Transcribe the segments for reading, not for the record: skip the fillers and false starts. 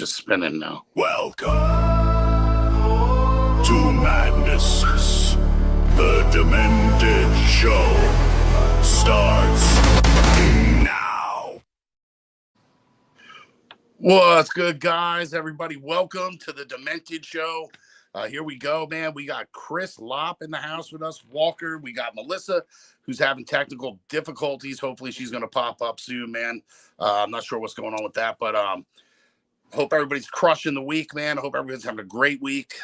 just spinning now. Welcome to Madness. The Demented Show starts now. What's good, guys? Everybody, welcome to the Demented Show. Here we go, man. We got Chris Lopp in the house with us, Walker. We got Melissa, who's having technical difficulties. Hopefully she's going to pop up soon, man. I'm not sure what's going on with that, but hope everybody's crushing the week, man. I hope everybody's having a great week.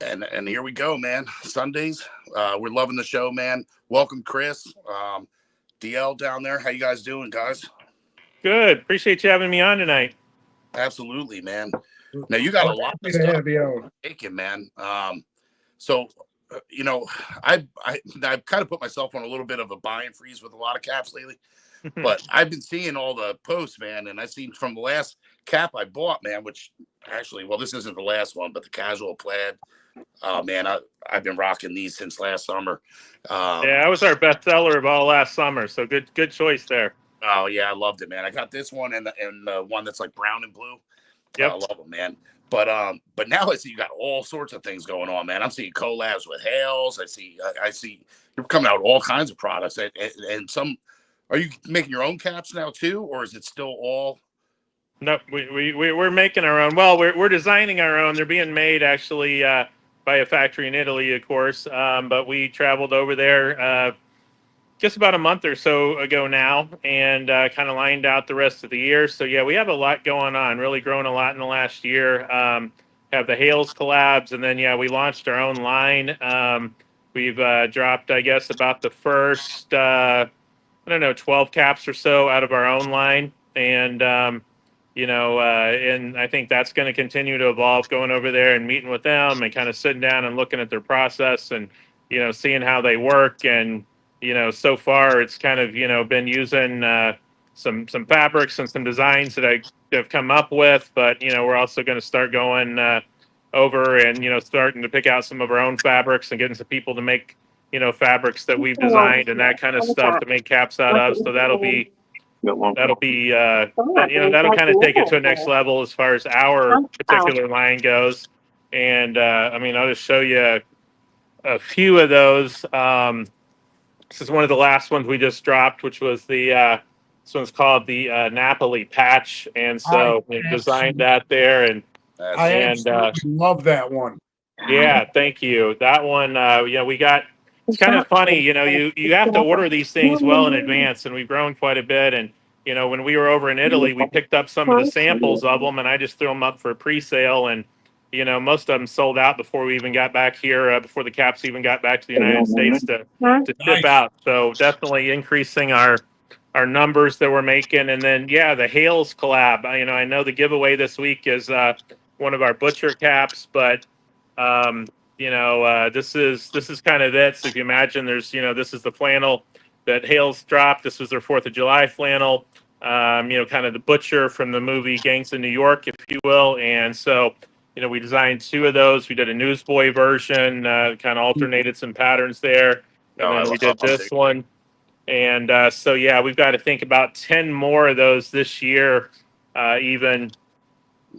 And here we go, man. Sundays. We're loving the show, man. Welcome, Chris. DL down there. How you guys doing, guys? Good. Appreciate you having me on tonight. Absolutely, man. Now you got a lot of stuff taken, man. So you know, I've kind of put myself on a little bit of a buying freeze with a lot of caps lately, but I've been seeing all the posts, man, and I seen from the last cap I bought, man, which actually, well, this isn't the last one, but the casual plaid. Man, I've been rocking these since last summer. Yeah, that was our best seller of all last summer. So good choice there. Oh yeah, I loved it, man. I got this one and the one that's like brown and blue. Yep. I love them, man. But now I see you got all sorts of things going on, man. I'm seeing collabs with Hales. I see you're coming out with all kinds of products, and some. Are you making your own caps now too, or is it still all? No, we're making our own. Well, we're designing our own. They're being made actually by a factory in Italy, of course. But we traveled over there just about a month or so ago now, and kind of lined out the rest of the year. So yeah, we have a lot going on. Really grown a lot in the last year. Have the Hales collabs, and then yeah, we launched our own line. We've dropped, I guess, about the first 12 caps or so out of our own line, and and I think that's going to continue to evolve. Going over there and meeting with them, and kind of sitting down and looking at their process, and seeing how they work. And so far it's kind of been using some fabrics and some designs that I have come up with, but we're also going to start going over and starting to pick out some of our own fabrics and getting some people to make fabrics that we've designed and that kind of stuff to make caps out of. So that'll kind of take it to the next level as far as our particular line goes. And I'll just show you a few of those. This is one of the last ones we just dropped, which was this one's called the Napoli patch, and so we designed that there. And I love that one. Yeah, thank you. That one, we got. It's kind of funny, you have to order these things well in advance, and we've grown quite a bit. And when we were over in Italy, we picked up some of the samples of them, and I just threw them up for a pre-sale, and most of them sold out before we even got back here, before the caps even got back to the United States to ship out. So definitely increasing our numbers that we're making. And then the Hales collab. I know the giveaway this week is one of our butcher caps, but this is kind of it. So if you imagine, there's this is the flannel that Hales dropped. This was their 4th of July flannel. Kind of the butcher from the movie Gangs of New York, if you will. And so we designed 2 of those. We did a newsboy version, kind of alternated some patterns there. And then we did this one. And we've got to think about 10 more of those this year, even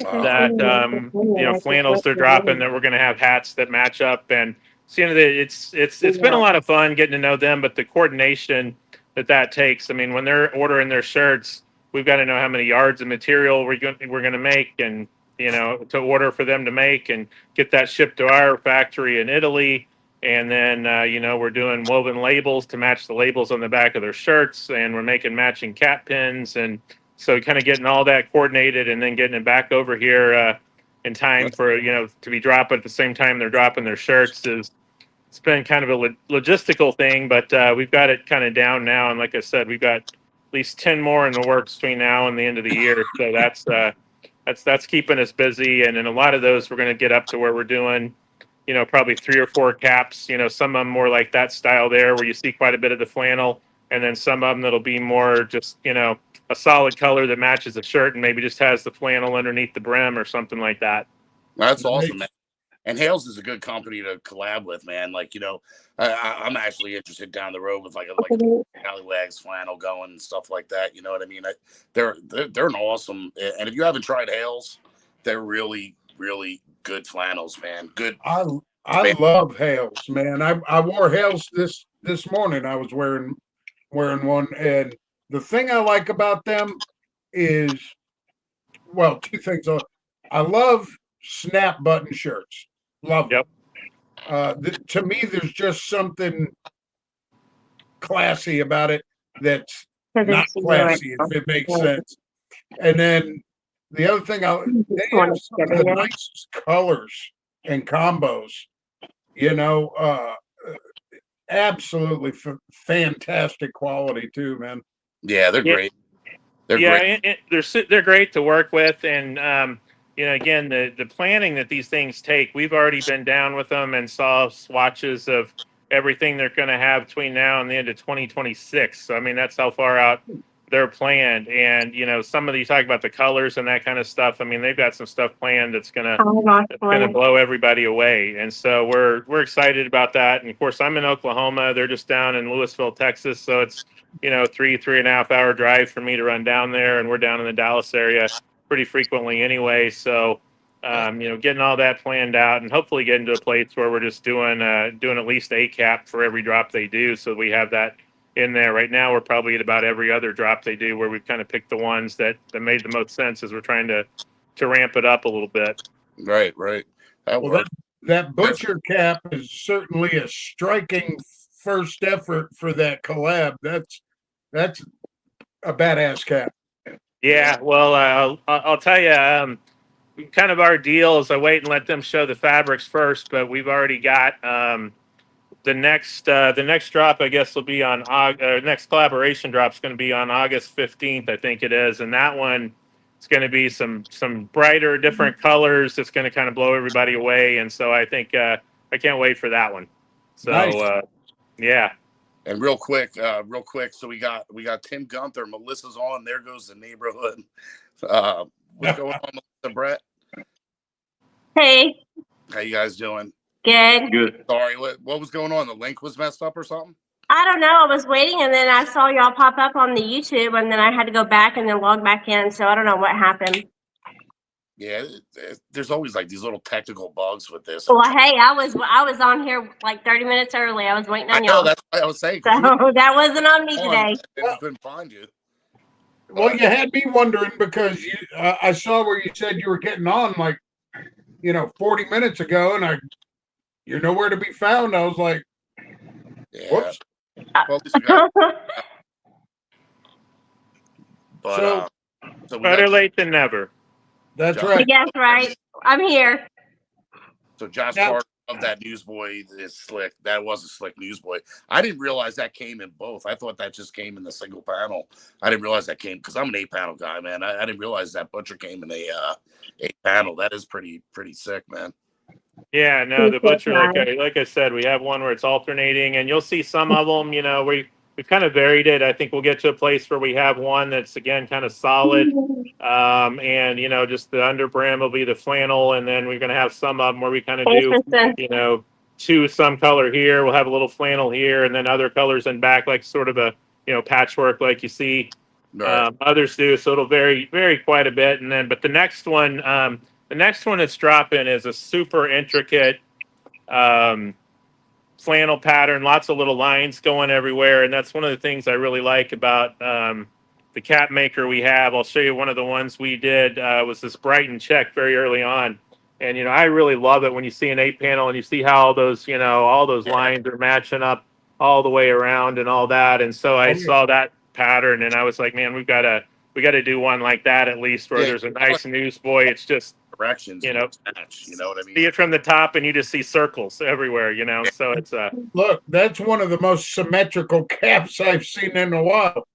that, flannels they're dropping, that we're going to have hats that match up. And so, it's been a lot of fun getting to know them, but the coordination that takes, when they're ordering their shirts, we've got to know how many yards of material we're going to make, and to order for them to make and get that shipped to our factory in Italy. And then, we're doing woven labels to match the labels on the back of their shirts, and we're making matching cap pins. And so kind of getting all that coordinated and then getting it back over here in time for, to be dropping at the same time they're dropping their shirts it's been kind of a logistical thing, but we've got it kind of down now. And like I said, we've got at least 10 more in the works between now and the end of the year. So that's keeping us busy. And in a lot of those, we're going to get up to where we're doing, probably 3 or 4 caps, some of them more like that style there, where you see quite a bit of the flannel. And then some of them that'll be more just, a solid color that matches the shirt and maybe just has the flannel underneath the brim or something like that. That's awesome, man. And Hales is a good company to collab with, man. Like, I'm actually interested down the road with like a Scallywags flannel going and stuff like that. You know what I mean? They're an awesome. And if you haven't tried Hales, they're really, really good flannels, man. Good. I love Hales, man. I wore Hales this morning. I was wearing one, and the thing I like about them is, well, two things. I love snap button shirts. Love Yep. them. To me, there's just something classy about it that's not classy, if it makes sense. And then the other thing, they have some of the nicest colors and combos. Absolutely fantastic quality too, man. Yeah, they're great. They're great. They're great to work with, and again, the planning that these things take, we've already been down with them and saw swatches of everything they're going to have between now and the end of 2026. So I mean, that's how far out they're planned. And some of these talk about the colors and that kind of stuff. I mean, they've got some stuff planned that's gonna blow everybody away. And so we're excited about that. And of course, I'm in Oklahoma. They're just down in Louisville, Texas. So it's 3.5 hour drive for me to run down there, and we're down in the Dallas area pretty frequently anyway. So getting all that planned out and hopefully getting to a place where we're just doing at least a cap for every drop they do, so we have that in there. Right now we're probably at about every other drop they do, where we've kind of picked the ones that made the most sense as we're trying to ramp it up a little bit. Right. That butcher cap is certainly a striking first effort for that collab. That's a badass cap. Yeah, well, I'll tell you, kind of our deal is I wait and let them show the fabrics first, but we've already got the next drop, I guess, will be on next collaboration drop is going to be on August 15th, I think it is, and that one it's going to be some brighter, different colors. It's going to kind of blow everybody away, and so I think I can't wait for that one. So nice. Yeah. And real quick, so we got Tim Gunther, Melissa's on. There goes the neighborhood. What's going on, Melissa, Brett? Hey. How you guys doing? Good. Sorry, what was going on? The link was messed up or something? I don't know. I was waiting, and then I saw y'all pop up on the YouTube, and then I had to go back and then log back in. So I don't know what happened. Yeah, there's always like these little technical bugs with this. Well, hey, I was on here like 30 minutes early. I was waiting on y'all. I know, that's what I was saying. So that wasn't on me today. And we couldn't find you. Well, you had me wondering because I saw where you said you were getting on 40 minutes ago, and you're nowhere to be found. I was like, yeah. Whoops. Well, at least so better late than never. That's right. Yes, right. I'm here. So Josh Clark of that newsboy is slick. That was a slick newsboy. I didn't realize that came in both. I thought that just came in the single panel. I didn't realize that came because I'm an 8-panel guy, man. I didn't realize that butcher came in a 8-panel. That is pretty sick, man. Yeah, no, the butcher, like I said, we have one where it's alternating, and you'll see some of them. We've kind of varied it. I think we'll get to a place where we have one that's again kind of solid, and just the under brim will be the flannel, and then we're going to have some of them where we kind of do some color here. We'll have a little flannel here, and then other colors in back, like sort of a patchwork, like you see others do. So it'll vary quite a bit, and then but the next one that's dropping is a super intricate flannel pattern, lots of little lines going everywhere, and that's one of the things I really like about the cap maker we have. I'll show you one of the ones we did was this Brighton check very early on, and I really love it when you see an 8-panel and you see how all those lines are matching up all the way around and all that. And so I saw that pattern and I was like, man, we got to do one like that at least, where there's a nice newsboy. It's just directions, match, you know what I mean? See it from the top and you just see circles everywhere, so it's look, that's one of the most symmetrical caps I've seen in a while.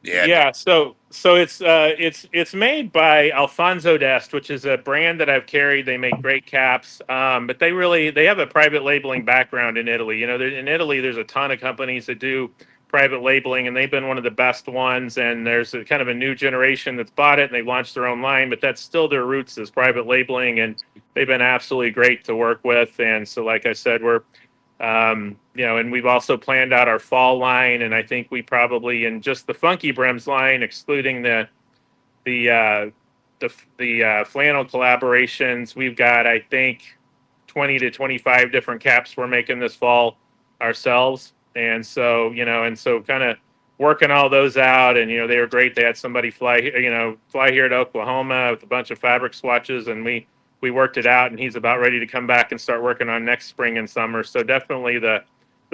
Yeah. So it's made by Alfonso Dest, which is a brand that I've carried. They make great caps, but they have a private labeling background in Italy. In Italy, there's a ton of companies that do private labeling, and they've been one of the best ones. And there's a kind of a new generation that's bought it, and they launched their own line, but that's still their roots is private labeling, and they've been absolutely great to work with. And so, like I said, we're and we've also planned out our fall line, and I think we probably in just the Funky Brims line, excluding the flannel collaborations, we've got, I think, 20 to 25 different caps we're making this fall ourselves. And so, kind of working all those out, and, they were great. They had somebody fly here to Oklahoma with a bunch of fabric swatches, and we worked it out, and he's about ready to come back and start working on next spring and summer. So definitely the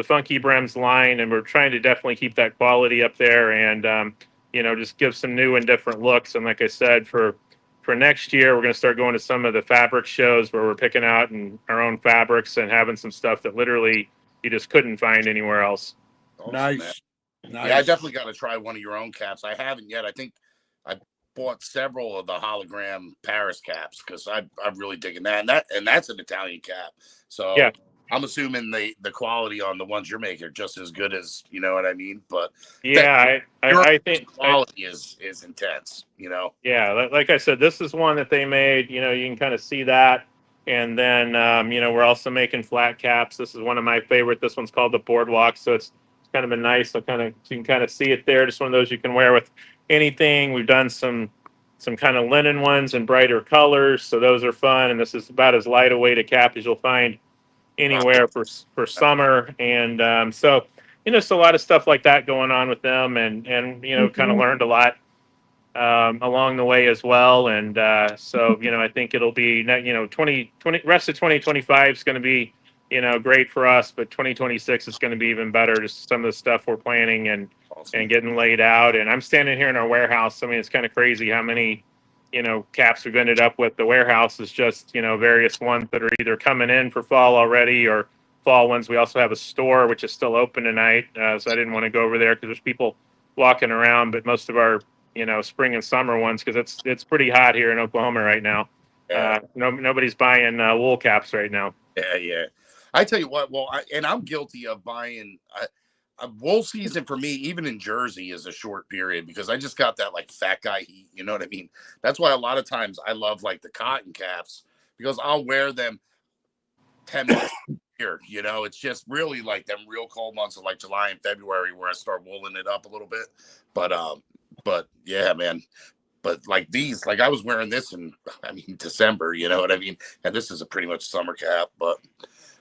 Funky Brims line, and we're trying to definitely keep that quality up there, and, just give some new and different looks. And like I said, for next year, we're going to start going to some of the fabric shows where we're picking out our own fabrics and having some stuff that literally you just couldn't find anywhere else. Awesome, Nice. man. Nice. Yeah, I definitely got to try one of your own caps. I haven't yet. I think I bought several of the hologram Paris caps because I'm really digging that. And that's an Italian cap. So yeah. I'm assuming the quality on the ones you're making are just as good as, you know what I mean? But yeah, I think quality is intense, Yeah, like I said, this is one that they made. You can kind of see that. And then, we're also making flat caps. This is one of my favorite. This one's called the Boardwalk. So it's kind of a nice, so you can kind of see it there. Just one of those you can wear with anything. We've done some kind of linen ones in brighter colors. So those are fun. And this is about as light a weight a cap as you'll find anywhere for summer. And so a lot of stuff like that going on with them, and kind of learned a lot along the way as well. And so I think it'll be rest of 2025 is going to be great for us, but 2026 is going to be even better. Just some of the stuff we're planning and getting laid out. And I'm standing here in our warehouse. I mean, it's kind of crazy how many caps we've ended up with. The warehouse is just various ones that are either coming in for fall already or fall ones. We also have a store which is still open tonight, so I didn't want to go over there because there's people walking around. But most of our spring and summer ones, because it's pretty hot here in Oklahoma right now. Yeah. Nobody's buying wool caps right now. Yeah. I tell you what, and I'm guilty of buying. Wool season for me, even in Jersey, is a short period because I just got that like fat guy heat. You know what I mean? That's why a lot of times I love like the cotton caps because I'll wear them 10 months here. It's just really like them real cold months of like July and February where I start wooling it up a little bit. But yeah, man. But like these, like I was wearing this in December. You know what I mean? And this is a pretty much summer cap, but.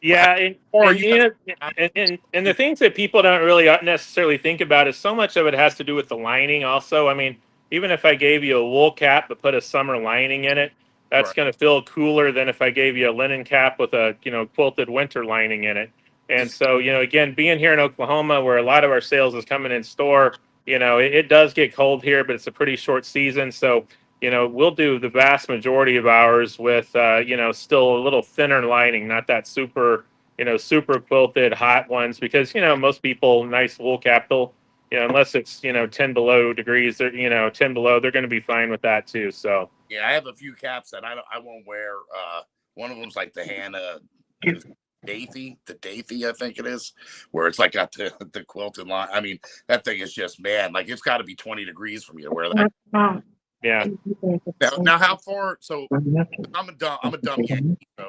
Yeah, and the things that people don't really necessarily think about is so much of it has to do with the lining also. I mean, even if I gave you a wool cap but put a summer lining in it, that's Right. going to feel cooler than if I gave you a linen cap with a quilted winter lining in it. And so, again, being here in Oklahoma where a lot of our sales is coming in store, it does get cold here, but it's a pretty short season. So, we'll do the vast majority of ours with, still a little thinner lining, not that super quilted hot ones, because, most people, nice wool cap, they'll, unless it's, 10 below degrees, they're, 10 below, they're going to be fine with that too. So, yeah, I have a few caps that I won't wear. One of them's like the Hannah Dathy, I think it is, where it's like got the quilted line. I mean, that thing is just, man, like it's got to be 20 degrees for me to wear that. yeah. Now how far? So I'm a dumb Yankee. So,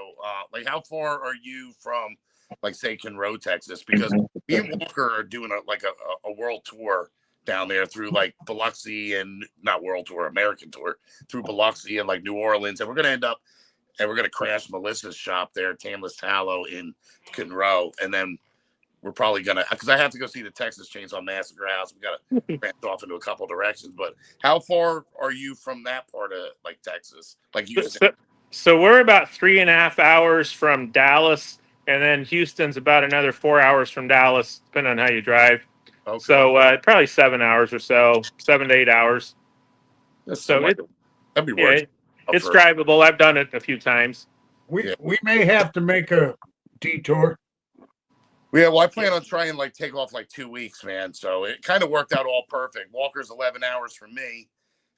like, how far are you from, like, say, Conroe, Texas? Because me and Walker are doing a world tour down there through like Biloxi and not world tour, American tour through Biloxi and like New Orleans, and we're gonna end up and we're gonna crash Melissa's shop there, Tamless Tallow in Conroe, and then we're probably gonna, because I have to go see the Texas Chainsaw Massacre house. We gotta branch off into a couple directions. But how far are you from that part of like Texas? Like Houston? So we're about 3.5 hours from Dallas, and then Houston's about another 4 hours from Dallas, depending on how you drive. Okay. So probably 7 hours or so, 7 to 8 hours. So that'd be worth. It's drivable. I've done it a few times. We may have to make a detour. Yeah, well, I plan on trying like take off like 2 weeks, man. So it kind of worked out all perfect. Walker's 11 hours from me,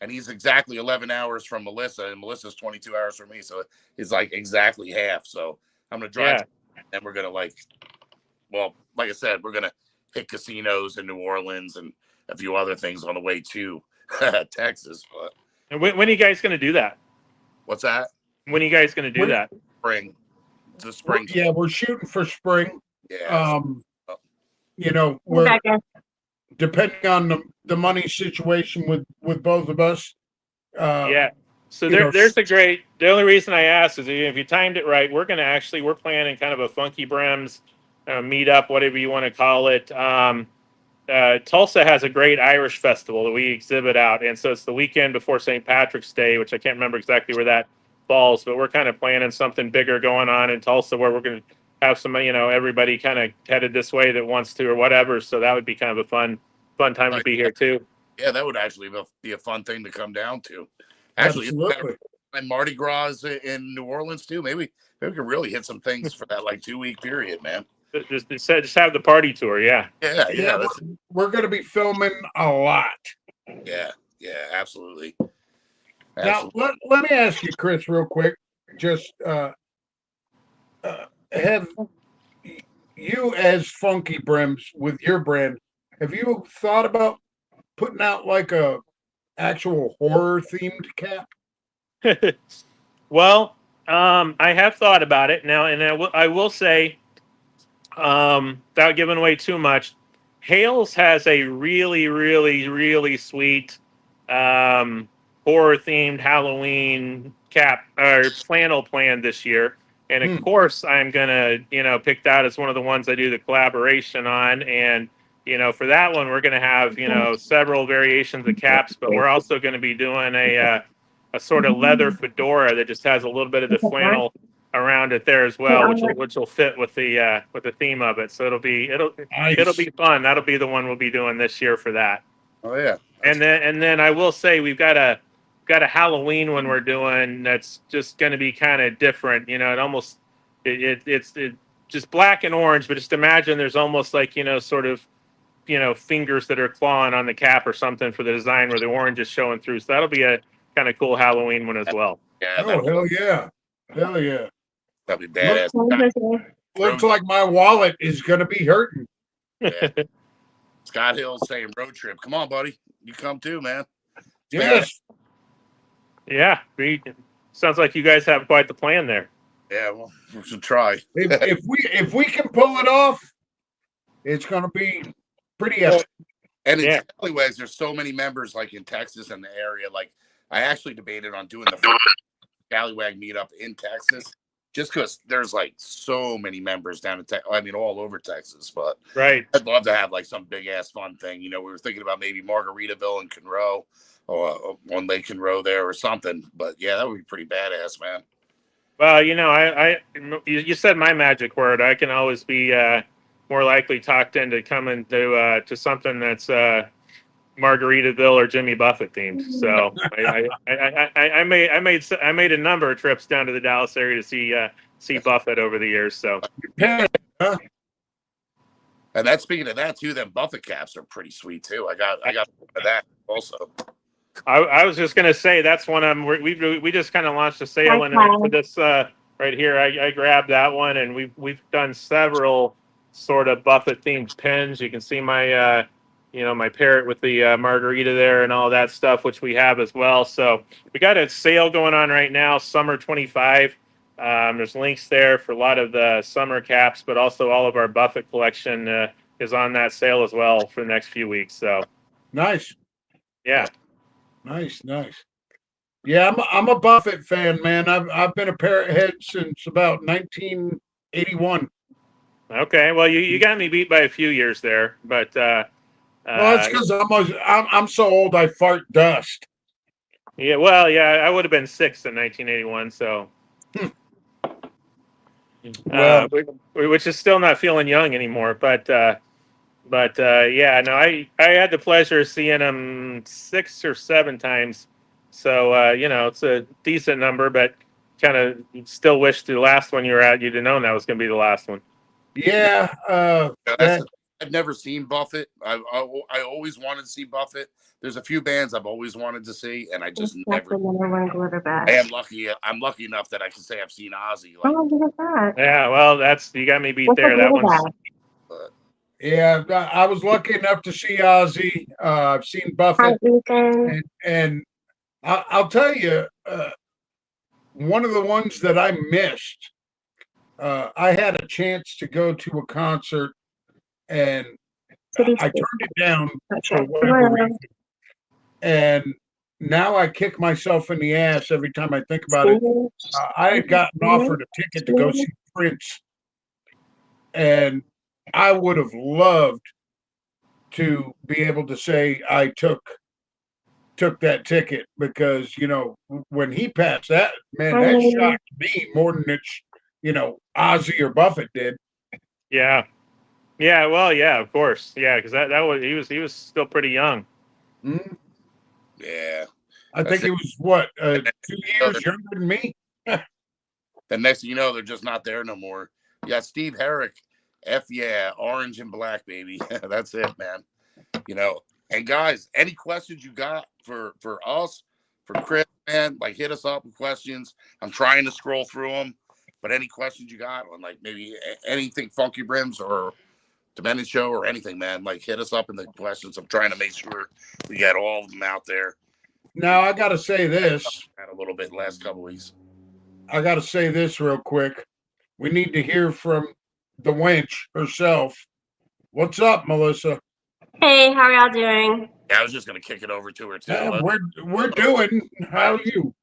and he's exactly 11 hours from Melissa, and Melissa's 22 hours from me. So it's like exactly half. So I'm gonna drive, and we're gonna like I said, we're gonna hit casinos in New Orleans and a few other things on the way to Texas. But And when are you guys going to do that? what's that? When are you guys going to do that? Spring. The spring. Yeah, we're shooting for spring. Yeah. You know, we're depending on the money situation with both of us. Yeah. So there's the only reason I asked is if you timed it right, we're planning kind of a Funky Brims meetup, whatever you want to call it. Tulsa has a great Irish festival that we exhibit out, and so it's the weekend before St. Patrick's Day, which I can't remember exactly where that falls, but we're kind of planning something bigger going on in Tulsa where we're going to have some, everybody kind of headed this way that wants to or whatever. So that would be kind of a fun time to be here too. Yeah, that would actually be a fun thing to come down to. Actually, and Mardi Gras in New Orleans too. Maybe we could really hit some things for that 2-week period, man. Just have the party tour, yeah. Yeah. We're going to be filming a lot. Yeah, absolutely. Now, let me ask you, Chris, real quick. Just have you, as Funky Brims, with your brand, have you thought about putting out a actual horror themed cap? Well, I have thought about it now, and I will say, without giving away too much, Hales has a really, really, really sweet horror themed Halloween cap or flannel plan this year. And of course, I'm gonna, pick that as one of the ones I do the collaboration on. And for that one, we're gonna have several variations of caps, but we're also going to be doing a sort of leather fedora that just has a little bit of the flannel around it there as well, which will fit with the theme of it. So it'll be fun. That'll be the one we'll be doing this year for that. Oh yeah. And then I will say we've got a Halloween one we're doing that's just going to be kind of different. It's just black and orange, but just imagine there's almost fingers that are clawing on the cap or something for the design where the orange is showing through. So that'll be a kind of cool Halloween one as well. Yeah. Hell yeah. That'd be badass. Looks like my wallet is going to be hurting. Yeah. Scott Hill's saying road trip. Come on, buddy. You come too, man. Yes. Yeah. Sounds like you guys have quite the plan there. Yeah, well, we should try. If we can pull it off, it's going to be pretty epic. And in Scallywags, there's so many members in Texas and the area. I actually debated on doing the Scallywag meetup in Texas, just because there's so many members down in Texas. I mean, all over Texas. But right, I'd love to have some big ass fun thing. We were thinking about maybe Margaritaville and Conroe, or on Lake Conroe there or something. But yeah, that would be pretty badass, man. Well, you said my magic word. I can always be more likely talked into coming to something that's Margaritaville or Jimmy Buffett themed. So I made a number of trips down to the Dallas area to see Buffett over the years. So, and that's speaking of that too. Them Buffett caps are pretty sweet too. I got that also. I was just gonna say that's one we just kind of launched a sale for this right here. I grabbed that one, and we've done several sort of Buffett themed pins. You can see my my parrot with the margarita there and all that stuff, which we have as well. So we got a sale going on right now, summer 25. There's links there for a lot of the summer caps, but also all of our Buffett collection is on that sale as well for the next few weeks. So nice. Yeah. Nice. Yeah, I'm a Buffett fan, man. I've been a parrot head since about 1981. Okay, well you got me beat by a few years there, but well, that's because I'm so old I fart dust. Yeah, well, yeah, I would have been 6 in 1981, so which is still not feeling young anymore, but yeah, no, I had the pleasure of seeing him 6 or 7 times. So, it's a decent number, but kind of still wish the last one you were at, you'd have known that was going to be the last one. Yeah. I've never seen Buffett. I always wanted to see Buffett. There's a few bands I've always wanted to see, and I just never. I am lucky. I'm lucky enough that I can say I've seen Ozzy. Look at that. Yeah, well, you got me beat there. That one's. Yeah, I was lucky enough to see Ozzy. I've seen Hi, Buffett, Ethan. and I'll tell you, one of the ones that I missed. I had a chance to go to a concert, and City I Street. turned it down for Gotcha. whatever reason. And now I kick myself in the ass every time I think about it. I had gotten offered a ticket to go see Prince, and I would have loved to be able to say I took that ticket because when he passed, that man, that shocked me more than Ozzy or Buffett did. Yeah. Yeah. Well, yeah, of course. Yeah. Cause that was, he was still pretty young. Mhm. Yeah. I That's think he it. was what And 2 years younger than me. the next thing you know, they're just not there no more. You got Steve Herrick. F yeah, orange and black, baby. That's it, man. And guys, any questions you got for us, for Chris, man, like hit us up with questions. I'm trying to scroll through them, but any questions you got on like maybe anything Funky Brims or Demented Show or anything, man, like hit us up in the questions. I'm trying to make sure we get all of them out there. Now I got to say this. Had a little bit last couple weeks. I got to say this real quick. We need to hear from the wench herself. What's up, Melissa? Hey, how are y'all doing? Yeah, I was just gonna kick it over to her too. We're doing. How are you?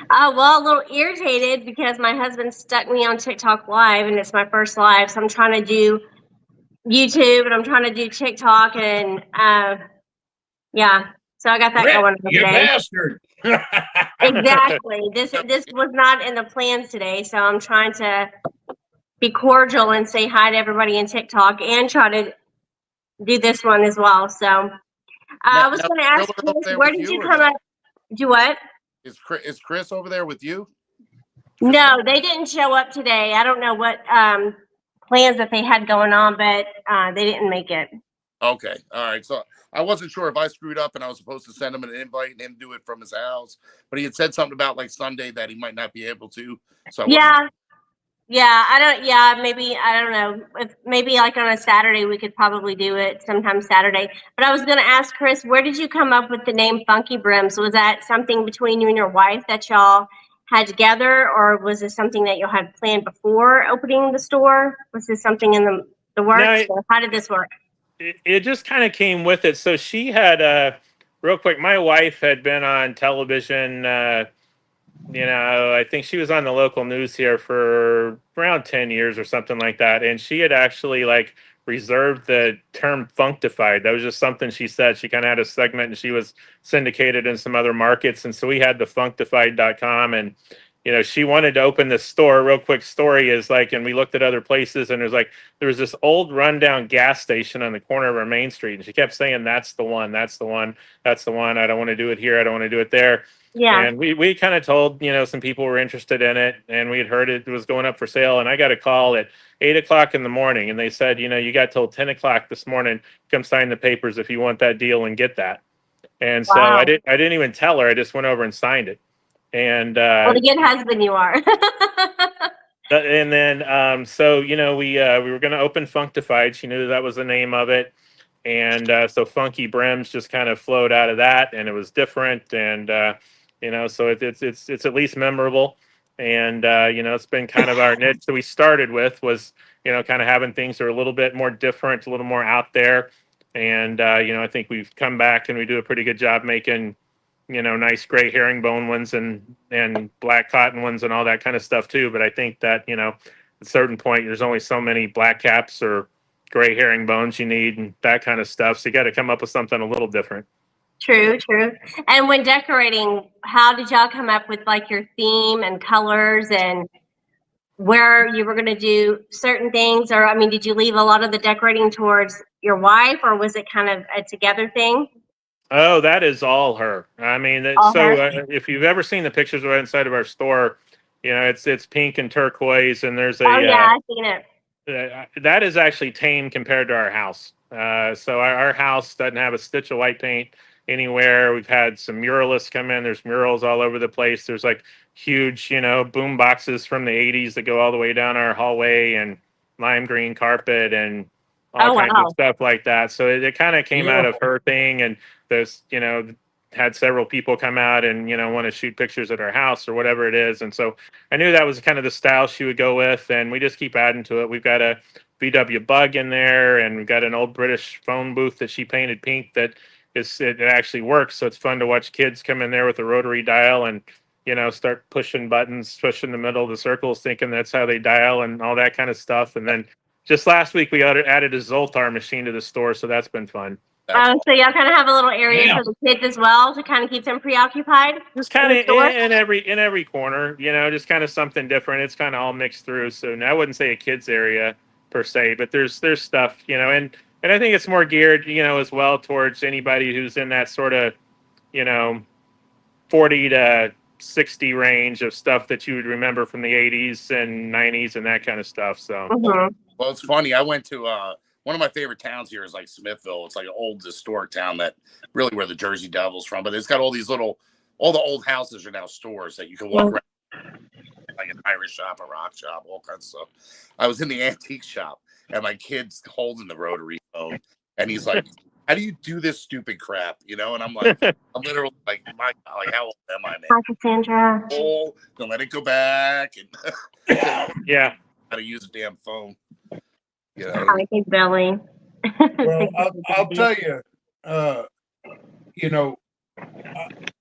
Well, a little irritated because my husband stuck me on TikTok Live, and it's my first live, so I'm trying to do YouTube and I'm trying to do TikTok, and yeah, so I got that Rick, going on you today. bastard! Exactly. This was not in the plans today, so I'm trying to be cordial and say hi to everybody in TikTok and try to do this one as well. So I was going to ask Chris, where did you come up? Do what? Is Chris over there with you? No, they didn't show up today. I don't know what plans that they had going on, but they didn't make it. Okay. All right. So I wasn't sure if I screwed up and I was supposed to send him an invite and him do it from his house, but he had said something about like Sunday that he might not be able to. So Maybe I don't know. If maybe like on a Saturday we could probably do it sometime Saturday. But I was gonna ask Chris, where did you come up with the name Funky Brims? Was that something between you and your wife that y'all had together, or was this something that y'all had planned before opening the store? Was this something in the works? Or how did this work? It just kind of came with it. So she had real quick, my wife had been on television. I think she was on the local news here for around 10 years or something like that. And she had actually like reserved the term Funktified. That was just something she said. She kind of had a segment and she was syndicated in some other markets. And so we had the Funktified.com, and she wanted to open this store. Real quick story is like, and we looked at other places, and there was this old rundown gas station on the corner of our main street. And she kept saying, that's the one, that's the one, that's the one. I don't want to do it here. I don't want to do it there. Yeah. And we kind of told, some people were interested in it, and we had heard it was going up for sale. And I got a call at 8 o'clock in the morning, and they said, you got till 10 o'clock this morning, come sign the papers if you want that deal and get that. And so I didn't even tell her. I just went over and signed it. And what a good husband you are. And then we were going to open Funktified. She knew that was the name of it. And so Funky Brims just kind of flowed out of that, and it was different. And so it's at least memorable. And it's been kind of our niche that we started with was kind of having things that are a little bit more different, a little more out there. And I think we've come back and we do a pretty good job making nice gray herringbone ones and black cotton ones and all that kind of stuff too. But I think that at a certain point there's only so many black caps or gray herringbones you need and that kind of stuff. So you got to come up with something a little different. True. And when decorating, how did y'all come up with like your theme and colors and where you were going to do certain things? Or, I mean, did you leave a lot of the decorating towards your wife, or was it kind of a together thing? Oh, that is all her. I mean, if you've ever seen the pictures right inside of our store, it's pink and turquoise, and there's I've seen it. That is actually tame compared to our house. So our house doesn't have a stitch of white paint anywhere. We've had some muralists come in. There's murals all over the place. There's like huge, boom boxes from the 80s that go all the way down our hallway, and lime green carpet, and all Oh, kinds of wow. stuff like that. So it kind of came out of her thing, and there's, had several people come out and, want to shoot pictures at our house or whatever it is. And so I knew that was kind of the style she would go with, and we just keep adding to it. We've got a VW Bug in there, and we've got an old British phone booth that she painted pink that it actually works. So it's fun to watch kids come in there with a rotary dial and, start pushing buttons, pushing the middle of the circles, thinking that's how they dial and all that kind of stuff. And then just last week, we added a Zoltar machine to the store, so that's been fun. So y'all kind of have a little area Yeah. for the kids as well to kind of keep them preoccupied. Just kind of In the store? in every corner, just kind of something different. It's kind of all mixed through. So I wouldn't say a kids area per se, but there's stuff, and I think it's more geared, as well towards anybody who's in that sort of, 40 to 60 range of stuff that you would remember from the 80s and 90s and that kind of stuff. So, Mhm. Well, it's funny. I went to one of my favorite towns here is like Smithville. It's like an old historic town that really where the Jersey Devils from, but it's got all the old houses are now stores that you can walk around, like an Irish shop, a rock shop, all kinds of stuff. I was in the antique shop and my kid's holding the rotary phone and he's like, how do you do this stupid crap? And I'm like, I'm literally like, my God, like, how old am I, man? Hi, Cassandra. Oh, don't let it go back. And yeah. how to use a damn phone. Hi, Big Billy. Well, I'll tell you,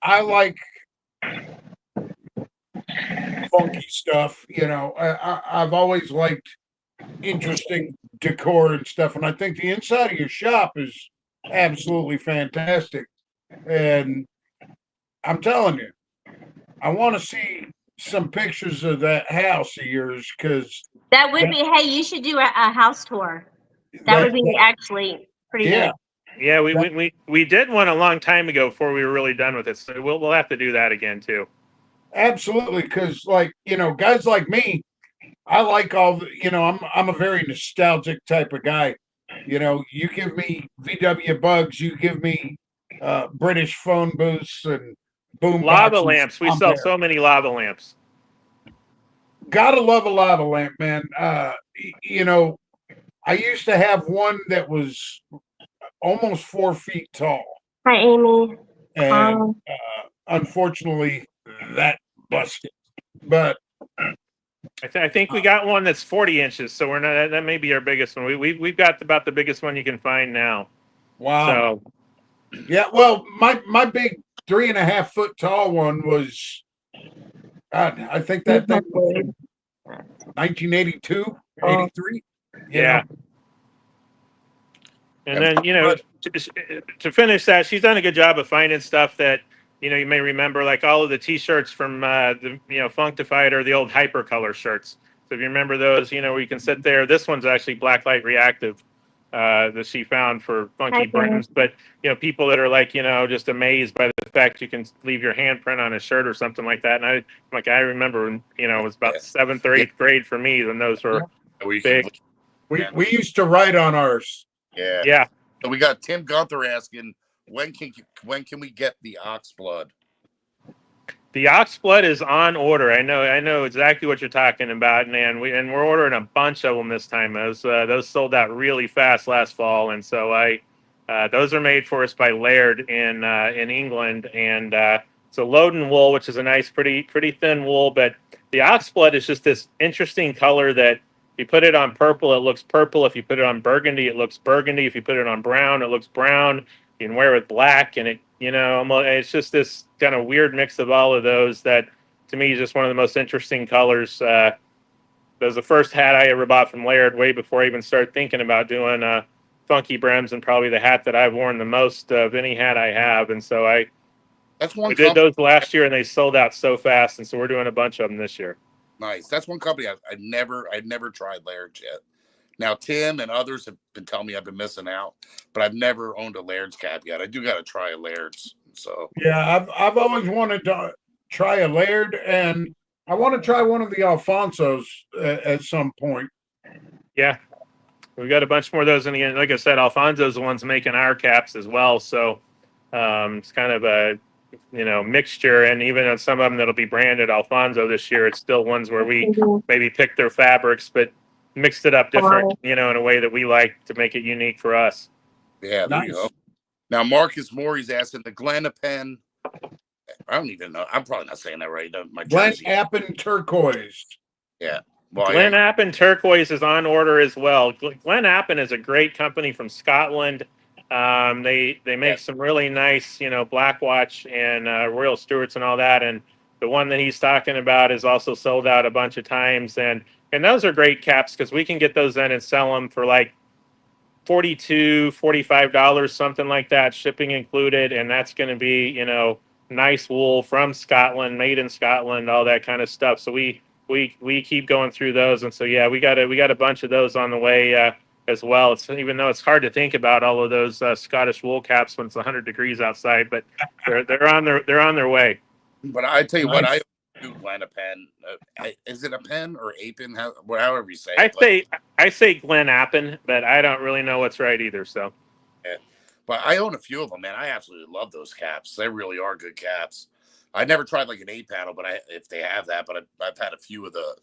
I like funky stuff. I've always liked interesting decor and stuff, and I think the inside of your shop is absolutely fantastic. And I'm telling you, I want to see some pictures of that house of yours because That would be, hey, you should do a house tour. That would be actually pretty good. Yeah, we did one a long time ago before we were really done with it. So we'll have to do that again too. Absolutely, because guys like me, I like all the, I'm a very nostalgic type of guy. You give me VW Bugs, you give me British phone booths and boom Lava boxes. lamps. We sell so many lava lamps. Gotta love a lava lamp, man. I used to have one that was almost 4 feet tall. Hi, Amy. And unfortunately, that busted. But I think we got one that's 40 inches, so we're not. That may be our biggest one. We've got about the biggest one you can find now. Wow. So, yeah, well, my big 3.5 foot tall one was, God, I think that thing was 1982, 83. Yeah. And then, to finish that, she's done a good job of finding stuff that, you may remember, like all of the T-shirts from the Funktified or the old Hypercolor shirts. So if you remember those, where you can sit there. This one's actually blacklight reactive that she found for Funky Brims. But people that are like, just amazed by the fact you can leave your handprint on a shirt or something like that. And I remember when it was about 7th or 8th grade for me when those were big. We used to write on ours. Yeah. So we got Tim Gunther asking, when can we get the ox blood? The ox blood is on order. I know exactly what you're talking about, and we're ordering a bunch of them this time. Those sold out really fast last fall, and so those are made for us by Laird in England, and it's a Loden wool, which is a nice, pretty thin wool. But the ox blood is just this interesting color that if you put it on purple, it looks purple. If you put it on burgundy, it looks burgundy. If you put it on brown, it looks brown. You can wear it with black, and it's just this kind of weird mix of all of those that, to me, is just one of the most interesting colors. That was the first hat I ever bought from Laird way before I even started thinking about doing Funky Brims, and probably the hat that I've worn the most of any hat I have. And so we did those last year, and they sold out so fast, and so we're doing a bunch of them this year. Nice. That's one company I'd never tried Laird's yet. Now, Tim and others have been telling me I've been missing out, but I've never owned a Laird's cap yet. I do got to try a Laird's. So yeah, I've always wanted to try a Laird, and I want to try one of the Alfonsos at some point. Yeah, we got a bunch more of those, and again, like I said, Alfonso's the ones making our caps as well. So it's kind of a mixture, and even on some of them that'll be branded Alfonso this year, it's still ones where we maybe pick their fabrics, but mixed it up different, in a way that we like to make it unique for us. Yeah, there you Nice. go. Now, Marcus Morey's asking the Glennapen. I don't even know. I'm probably not saying that right. My Glen jersey. Appen turquoise. Yeah. Well, Glen Appen Turquoise is on order as well. Glen Appen is a great company from Scotland. They make some really nice, Black Watch and Royal Stewarts and all that. And the one that he's talking about is also sold out a bunch of times. And those are great caps because we can get those in and sell them for like $42, $45, something like that, shipping included. And that's going to be, nice wool from Scotland, made in Scotland, all that kind of stuff. So we keep going through those, and so yeah, we got a bunch of those on the way as well. It's, even though it's hard to think about all of those Scottish wool caps when it's 100 degrees outside, but they're on their way. But I tell you Nice. what, I do Glennapen. Is it a pen or a pen? However you say I it. I say Glen Appen, but I don't really know what's right either. So. Yeah. But I own a few of them, man. I absolutely love those caps. They really are good caps. I never tried like an 8-panel, but if they have that, but I've had a few of the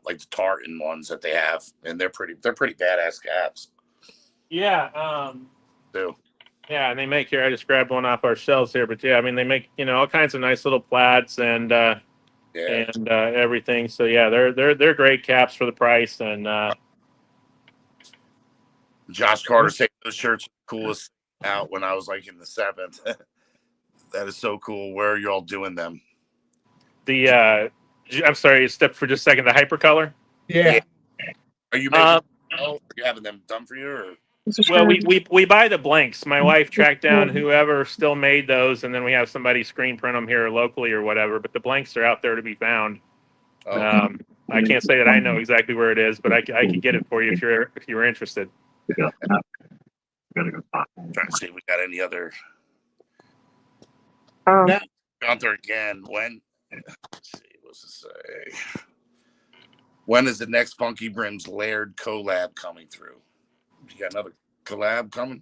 like the tartan ones that they have, and they're pretty badass caps. Yeah. Too. Yeah, and they make here. I just grabbed one off our shelves here, but yeah, I mean they make all kinds of nice little plaids and everything. So yeah, they're great caps for the price. And Josh Carter said those shirts are the coolest out when I was like in the 7th. That is so cool. Where are y'all doing them? I'm sorry, step for just a second. The hypercolor. Yeah. Are you making? Are you having them done for you? Or? Well, we buy the blanks. My wife tracked down whoever still made those, and then we have somebody screen print them here locally or whatever. But the blanks are out there to be found. Oh. I can't say that I know exactly where it is, but I could get it for you if you're interested. I'm trying to see if we got any other. Out there again. When? Let's see. What's it say? When is the next Funky Brim's Laird collab coming through? You got another collab coming?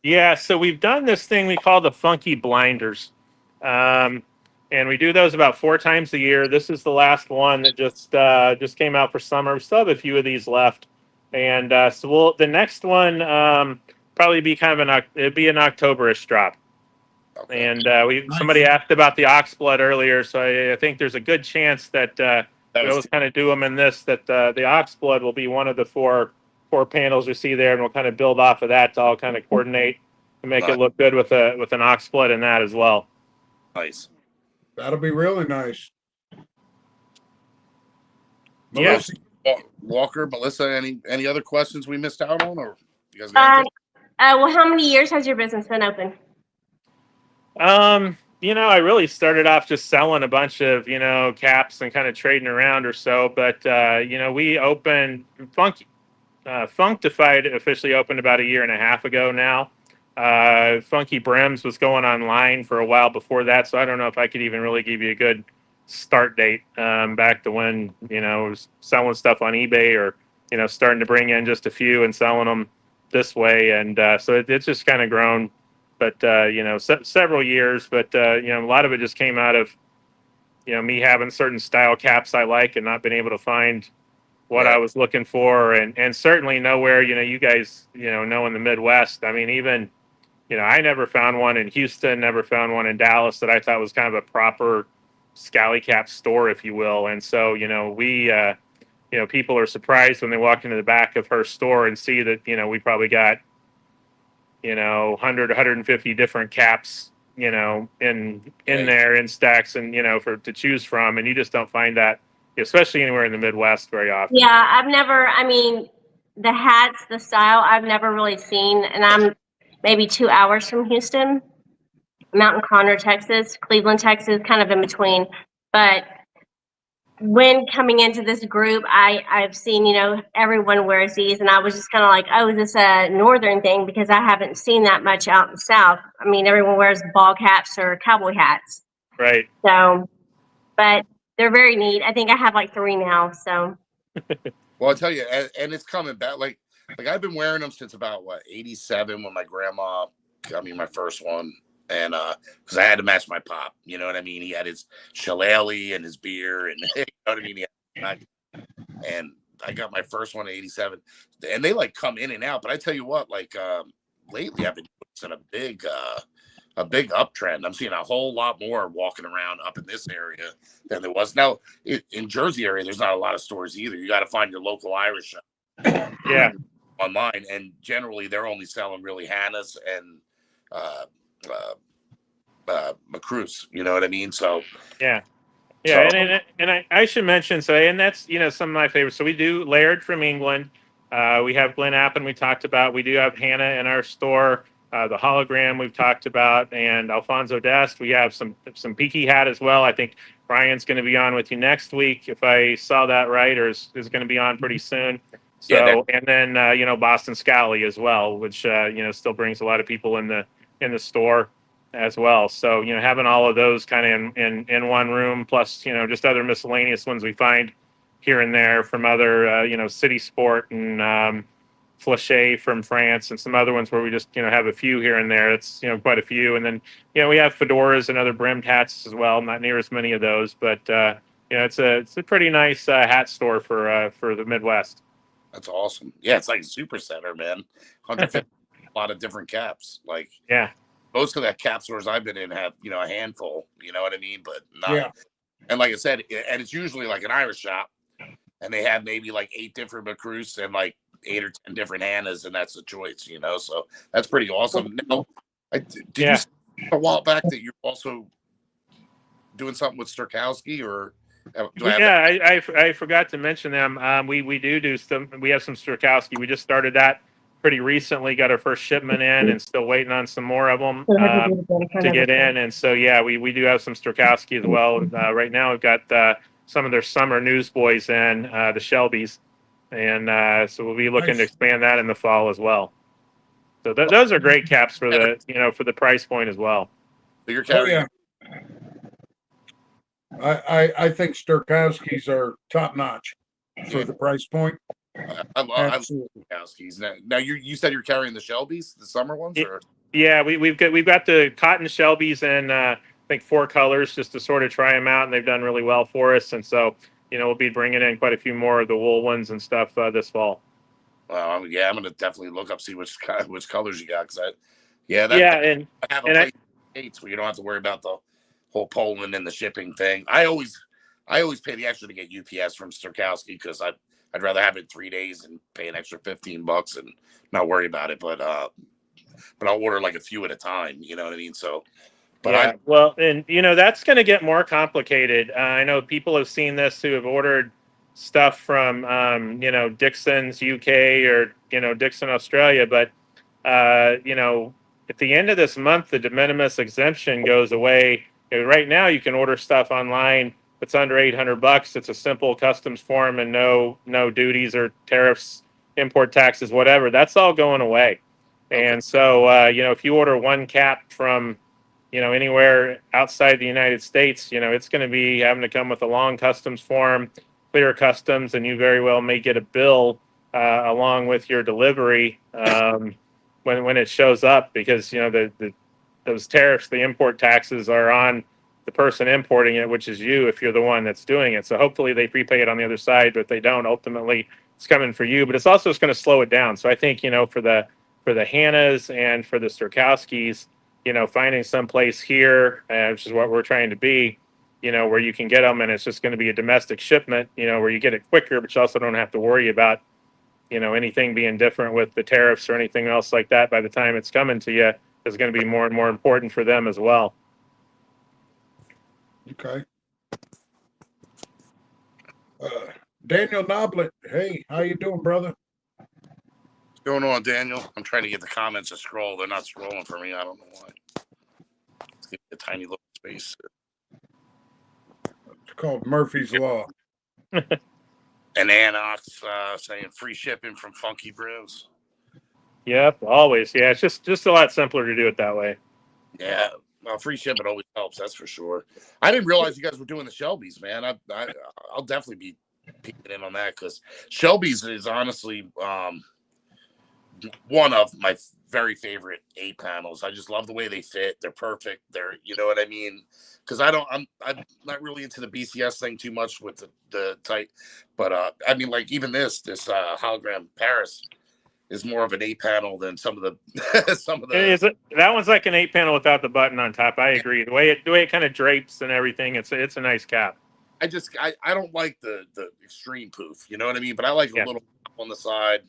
Yeah, so we've done this thing we call the Funky Blinders. And we do those about 4 times a year. This is the last one that just came out for summer. We still have a few of these left. And so the next one probably be kind of it'd be an October-ish drop. Okay. And somebody asked about the Oxblood earlier, so I think there's a good chance that we'll kind of do them in this. That the Oxblood will be one of the four panels you see there, and we'll kind of build off of that to all kind of coordinate and make it look good with an Oxblood in that as well. Nice. That'll be really nice. Yes. Walker, Melissa, any other questions we missed out on, or you guys got well, how many years has your business been open? I really started off just selling a bunch of, caps and kind of trading around or so. But, we opened Funktified officially opened about 1.5 years ago now. Funky Brims was going online for a while before that. So I don't know if I could even really give you a good start date, back to when, was selling stuff on eBay or, starting to bring in just a few and selling them this way. And, so it's just kind of grown. But, several years, but, a lot of it just came out of, me having certain style caps I like and not being able to find what I was looking for. And certainly nowhere, you guys, know in the Midwest. I mean, even, I never found one in Houston, never found one in Dallas that I thought was kind of a proper scally cap store, if you will. And so, people are surprised when they walk into the back of her store and see that, we probably got, 100, 150 different caps, in there in stacks and, to choose from. And you just don't find that, especially anywhere in the Midwest, very often. Yeah, the hats, the style, I've never really seen. And I'm maybe 2 hours from Houston, Mountain Conner, Texas, Cleveland, Texas, kind of in between. But when coming into this group, I've seen, everyone wears these, and I was just kind of like, oh, is this a northern thing? Because I haven't seen that much out in the South. I mean, everyone wears ball caps or cowboy hats. Right. So, but they're very neat. I think I have like 3 now. So. Well, I'll tell you, and it's coming back. Like I've been wearing them since about 87 when my grandma got me my first one. And because I had to match my pop, you know what I mean? He had his shillelagh and his beer, and you know what I mean? And I got my first one in '87, and they like come in and out. But I tell you what, like lately I've been noticing a big uptrend. I'm seeing a whole lot more walking around up in this area than there was. Now in Jersey area, there's not a lot of stores either. You got to find your local Irish shop. Yeah. Online, and generally they're only selling really Hannah's and Macruz. You know what I mean? So Yeah. So- And I should mention, so, and that's, some of my favorites. So we do Laird from England. We have Glen Appen we talked about. We do have Hannah in our store. The hologram we've talked about, and Alfonso Dest. We have some Peaky hat as well. I think Brian's going to be on with you next week, if I saw that right, or is going to be on pretty soon. So, Yeah, and then Boston Scally as well, which still brings a lot of people in the store as well. So, having all of those kind of in one room, plus, just other miscellaneous ones we find here and there from other, City Sport and Flachet from France and some other ones where we just, have a few here and there. It's, quite a few. And then, we have fedoras and other brimmed hats as well. Not near as many of those, but, it's a pretty nice hat store for the Midwest. That's awesome. Yeah, it's like a super center, man. 150, a lot of different caps. Like, Yeah. most of that cap stores I've been in have, a handful, you know what I mean? But not. Yeah. And like I said, and it's usually like an Irish shop, and they have maybe like 8 different Macrus and like 8 or 10 different Hannahs, and that's the choice, So that's pretty awesome. Now, did you say a while back that you're also doing something with Sturkowski, or do I have that? I forgot to mention them. We do some. We have some Sturkowski. We just started that pretty recently. Got our first shipment in, and still waiting on some more of them to get in. And so we do have some Sturkowski as well. Right now we've got some of their summer newsboys in, the Shelbys, and so we'll be looking to expand that in the fall as well. So those are great caps for the price point as well. So you're carrying? I think Sturkowski's are top notch for the price point. I love Sturkowski's. Now you said you're carrying the Shelbys, the summer ones, or? Yeah, we've got the cotton Shelbys in I think 4 colors just to sort of try them out, and they've done really well for us. And so we'll be bringing in quite a few more of the wool ones and stuff this fall. Well, yeah, I'm gonna definitely look up, see which colors you got, because I have a place in the States where you don't have to worry about the whole Poland and the shipping thing. I always pay the extra to get UPS from Sturkowski, because I'd rather have it 3 days and pay an extra $15 and not worry about it. But I'll order like a few at a time. You know what I mean? So, but that's going to get more complicated. I know people have seen this who have ordered stuff from Dixon's UK or Dixon Australia, but at the end of this month the de minimis exemption goes away. Right now you can order stuff online. It's under $800. It's a simple customs form and no duties or tariffs, import taxes, whatever. That's all going away. Okay. And so, if you order one cap from, anywhere outside the United States, it's going to be having to come with a long customs form, clear customs, and you very well may get a bill along with your delivery when it shows up, because, those tariffs, the import taxes are on the person importing it, which is you if you're the one that's doing it. So hopefully they prepay it on the other side, but if they don't, ultimately it's coming for you. But it's also just going to slow it down. So I think, for the Hannahs and for the Sturkowskis, finding some place here, which is what we're trying to be, where you can get them, and it's just going to be a domestic shipment, where you get it quicker, but you also don't have to worry about, anything being different with the tariffs or anything else like that by the time it's coming to you, is going to be more and more important for them as well. Okay. Daniel Noblet, hey, how you doing, brother? What's going on, Daniel? I'm trying to get the comments to scroll. They're not scrolling for me. I don't know why. Let's get a tiny little space. It's called Murphy's Law. And Anox saying free shipping from Funky Brims. Yep, always. Yeah, it's just a lot simpler to do it that way. Yeah. Well, free shipping always helps, that's for sure. I didn't realize you guys were doing the Shelbys, man. I'll definitely be peeking in on that, because Shelbys is honestly one of my very favorite 8 panels. I just love the way they fit. They're perfect. They're, you know what I mean? Because I'm not really into the BCS thing too much with the tight, but I mean, like even this hologram Paris is more of an 8 panel than some of the some of the. That one's like an 8 panel without the button on top. I agree. The way it kind of drapes and everything, it's a nice cap. I don't like the extreme poof, you know what I mean? But I like a little on the side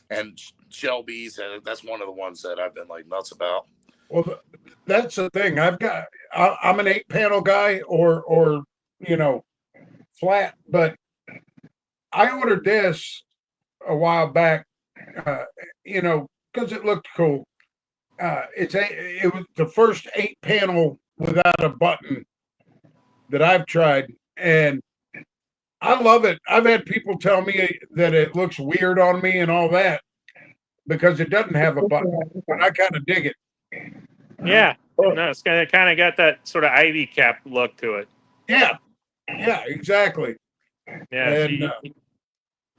and Shelby's, and that's one of the ones that I've been like nuts about. Well, that's the thing. I'm an 8 panel guy or flat, but I ordered this a while back, because it looked cool. It was the first 8 panel without a button that I've tried, and I love it. I've had people tell me that it looks weird on me and all that because it doesn't have a button, but I kind of dig it. Yeah, no, it's kind of got that sort of ivy cap look to it. Yeah, exactly. Yeah, and,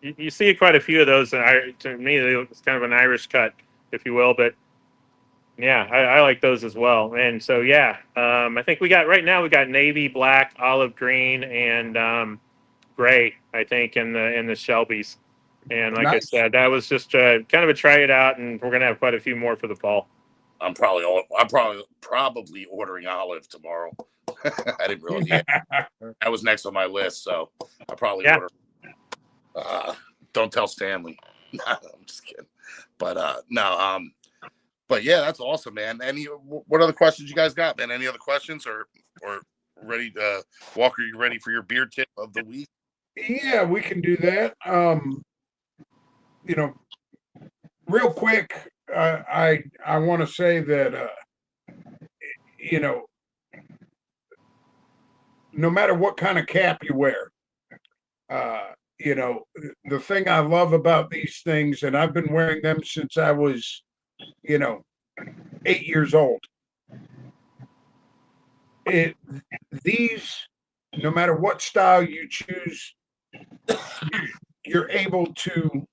you see quite a few of those. To me, it's kind of an Irish cut, if you will. But yeah, I like those as well. And so yeah, I think we got navy, black, olive green, and gray. I think in the Shelbys. And like nice. I said, that was just kind of a try it out, and we're gonna have quite a few more for the fall. I'm probably ordering olive tomorrow. I didn't really. Yeah, that was next on my list, so I'll probably order. Don't tell Stanley. I'm just kidding. But no. But yeah, that's awesome, man. What other questions you guys got, man? Any other questions or ready to Walker? You ready for your beer tip of the week? Yeah, we can do that. Real quick. I want to say that no matter what kind of cap you wear, the thing I love about these things, and I've been wearing them since I was 8 years old. These, no matter what style you choose, you're able to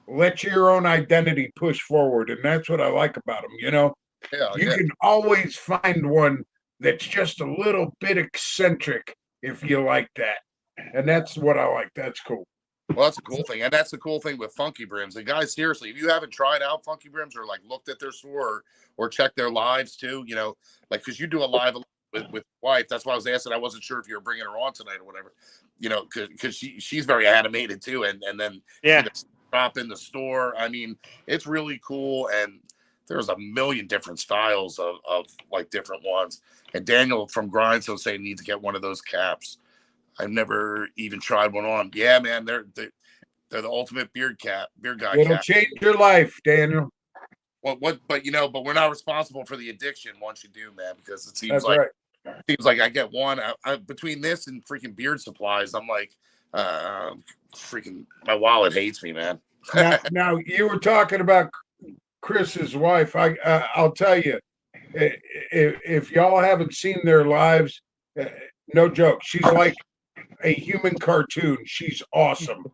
let your own identity push forward, and that's what I like about them. You can always find one that's just a little bit eccentric if you like that, and that's what I like. That's cool. Well, that's a cool thing, and that's the cool thing with Funky Brims. And guys, seriously, if you haven't tried out Funky Brims or like looked at their store or checked their lives too, like because you do a live with wife. That's why I was asking. I wasn't sure if you were bringing her on tonight or whatever. Because she's very animated too, and then drop in the store. I mean, it's really cool, and there's a million different styles of like different ones. And Daniel from Grindstone saying need to get one of those caps. I've never even tried one on. Yeah, man, they're the ultimate beer guy. It'll change your life, Daniel. But we're not responsible for the addiction once you do, man, because it seems That's like right. Seems like I get one. Between this and freaking beard supplies, I'm like, freaking my wallet hates me, man. now you were talking about Chris's wife. I'll tell you, if y'all haven't seen their lives, no joke, she's like a human cartoon. She's awesome.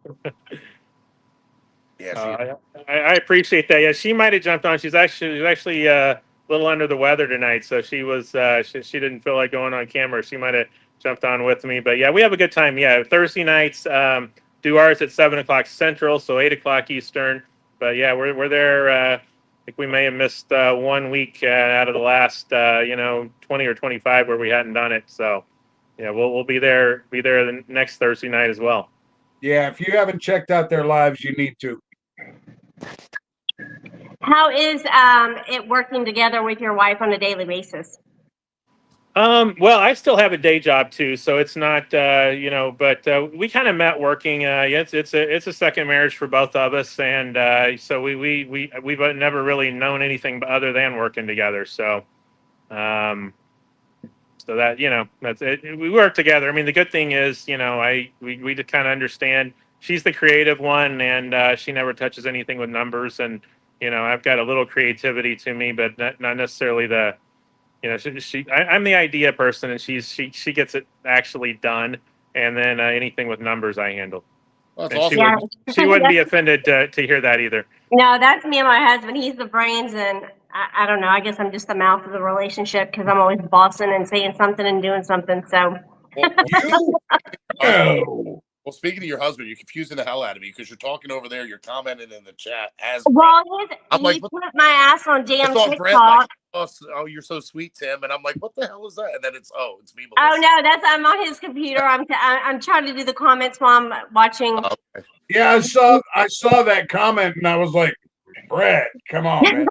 Yeah, I appreciate that. Yeah, she might have jumped on. She's actually a little under the weather tonight, so she was she didn't feel like going on camera. She might have jumped on with me, but yeah, we have a good time. Yeah, Thursday nights do ours at 7:00 Central, so 8:00 Eastern. But yeah, we're there. I think we may have missed 1 week out of the last 20 or 25 where we hadn't done it. So yeah, we'll be there the next Thursday night as well. Yeah, if you haven't checked out their lives, you need to. How is it working together with your wife on a daily basis? Well, I still have a day job too, so it's not, but we kind of met working. It's a second marriage for both of us, and so we've never really known anything other than working together. So, so that that's it. We work together. I mean, the good thing is, we just kind of understand. She's the creative one, and she never touches anything with numbers, and I've got a little creativity to me, but not necessarily the. I'm the idea person, and she gets it actually done, and then anything with numbers I handle. Well, that's And awesome. she wouldn't be offended to hear that either. No, that's me and my husband. He's the brains, and I don't know. I guess I'm just the mouth of the relationship because I'm always bossing and saying something and doing something. So. Well, You know. well, speaking of your husband, you're confusing the hell out of me because you're talking over there. You're commenting in the chat as Well, I'm he like, put my ass on I damn saw Brett TikTok. like, oh, you're so sweet, Tim, and I'm like, what the hell is that? And then it's me. Oh Melissa. no, I'm on his computer. I'm trying to do the comments while I'm watching. Oh, okay. Yeah, I saw that comment and I was like, Brett, come on, man.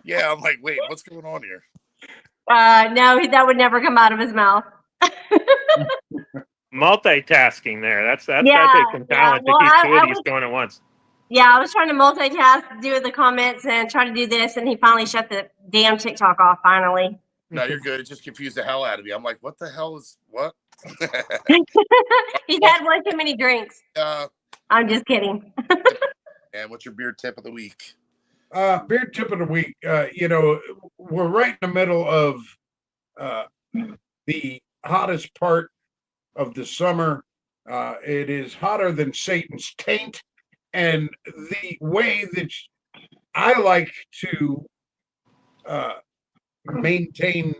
Yeah. I'm like, wait, what's going on here? No, that would never come out of his mouth. Multitasking there. That's Yeah, that takes some talent Well, to keep two I of these was- going at once. Yeah, I was trying to multitask, do the comments, and try to do this, and he finally shut the damn TikTok off. Finally. No, you're good. It just confused the hell out of me. I'm like, what the hell is what? He's had way too many drinks. I'm just kidding. And what's your beer tip of the week? Beer tip of the week. We're right in the middle of the hottest part of the summer. It is hotter than Satan's taint. And the way that I like to maintain,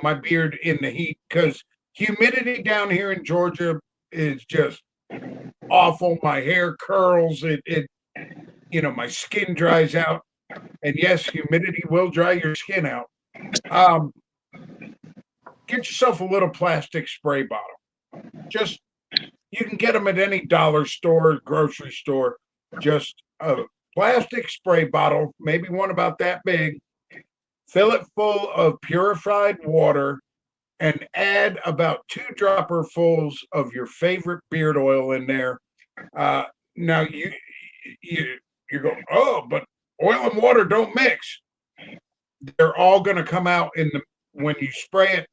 my beard in the heat, because humidity down here in Georgia is just awful. My hair curls. It my skin dries out. And yes, humidity will dry your skin out. Get yourself a little plastic spray bottle. Just, you can get them at any dollar store, grocery store. Just a plastic spray bottle, maybe one about that big. Fill it full of purified water and add about 2 dropperfuls of your favorite beard oil in there. Now you go, oh, but oil and water don't mix. They're all going to come out when you spray it.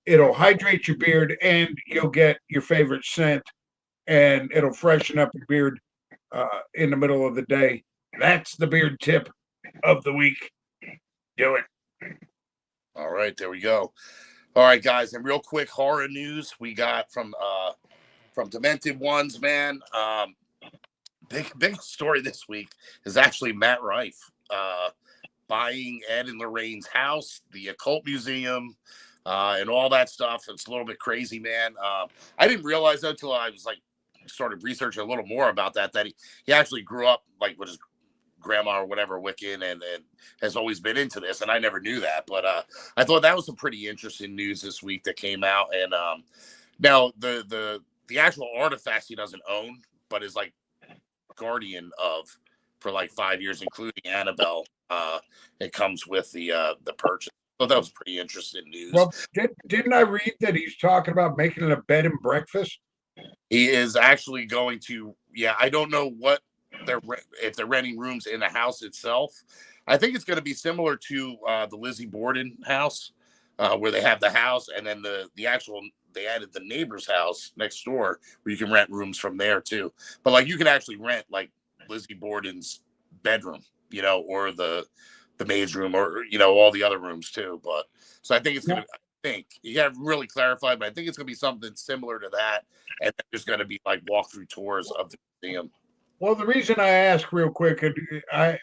It'll hydrate your beard and you'll get your favorite scent, and it'll freshen up your beard in the middle of the day. That's the beard tip of the week. Do it. All right, there we go. All right, guys, and real quick horror news we got from Demented Ones, man. Big story this week is actually Matt Rife buying Ed and Lorraine's house, the occult museum, and all that stuff. It's a little bit crazy, man. I didn't realize that until I was started researching a little more about that he actually grew up with his grandma or whatever Wiccan and has always been into this, and I never knew that. But I thought that was some pretty interesting news this week that came out. And now the actual artifacts he doesn't own, but is guardian of for 5 years, including Annabelle. It comes with the purchase. So that was pretty interesting news. Well, didn't I read that he's talking about making it a bed and breakfast? He is actually going to. Yeah, I don't know what if they're renting rooms in the house itself. I think it's going to be similar to the Lizzie Borden house, where they have the house and then the actual. They added the neighbor's house next door where you can rent rooms from there too. But you can actually rent Lizzie Borden's bedroom, or the maid's room, or all the other rooms too. But so I think it's gonna. I think you have really clarified, but I think it's gonna be something similar to that, and there's gonna be walkthrough tours of the museum. Well, the reason I ask real quick, I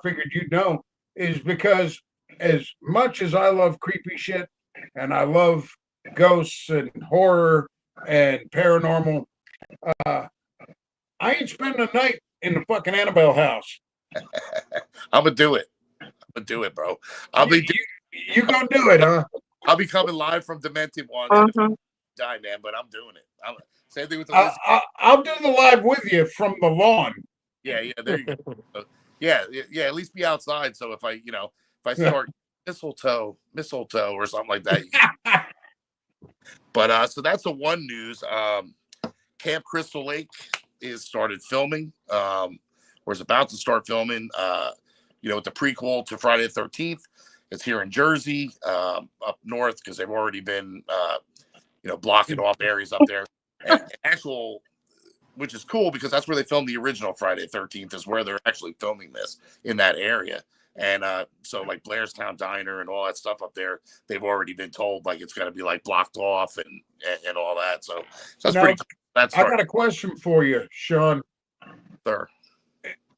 figured you'd know, is because as much as I love creepy shit and I love ghosts and horror and paranormal, I ain't spending a night in the fucking Annabelle house. I'm gonna do it. Bro. You gonna do it, huh? I'll be coming live from Demented One. Die, man, but I'm doing it. Same thing with the I'll do the live with you from the lawn. Yeah, there you go. Yeah, at least be outside. So if I start mistletoe or something like that. But so that's the one news. Camp Crystal Lake is started filming, or is about to start filming. With the prequel to Friday the 13th. It's here in Jersey, up north, because they've already been, blocking off areas up there. And which is cool because that's where they filmed the original Friday the 13th, is where they're actually filming this in that area. And so like Blairstown Diner and all that stuff up there, they've already been told like it's going to be like blocked off and all that. So that's Now, pretty cool. That's I got a question for you, Sean. sir.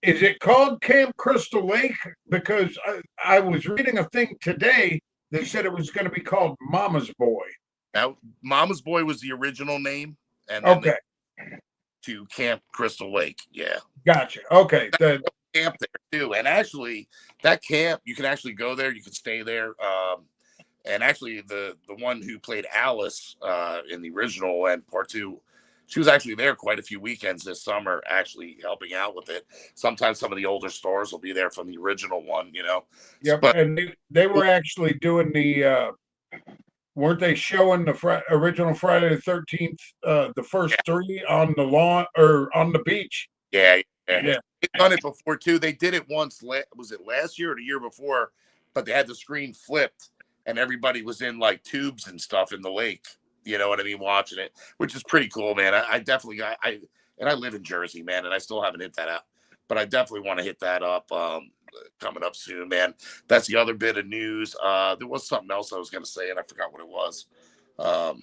Is it called Camp Crystal Lake? Because I was reading a thing today that said it was going to be called Mama's Boy. Now, Mama's Boy was the original name, and then Okay, to Camp Crystal Lake. Yeah, gotcha. Okay, camp there too. And actually, that camp you can actually go there. You can stay there. And actually, the one who played Alice in the original and part 2. She was actually there quite a few weekends this summer, actually helping out with it. Sometimes some of the older stars will be there from the original one, you know. yep. But And they were actually doing the, weren't they showing the original Friday the 13th, the first 3 on the lawn or on the beach? yeah. Yeah. They've done it before too. They did it once. Was it last year or the year before? But they had the screen flipped, and everybody was in like tubes and stuff in the lake. You know what I mean? Watching it, which is pretty cool, man. I definitely got and I live in Jersey, man, and I still haven't hit that up, but I definitely want to hit that up coming up soon, man. That's the other bit of news. There was something else I was going to say, and I forgot what it was. I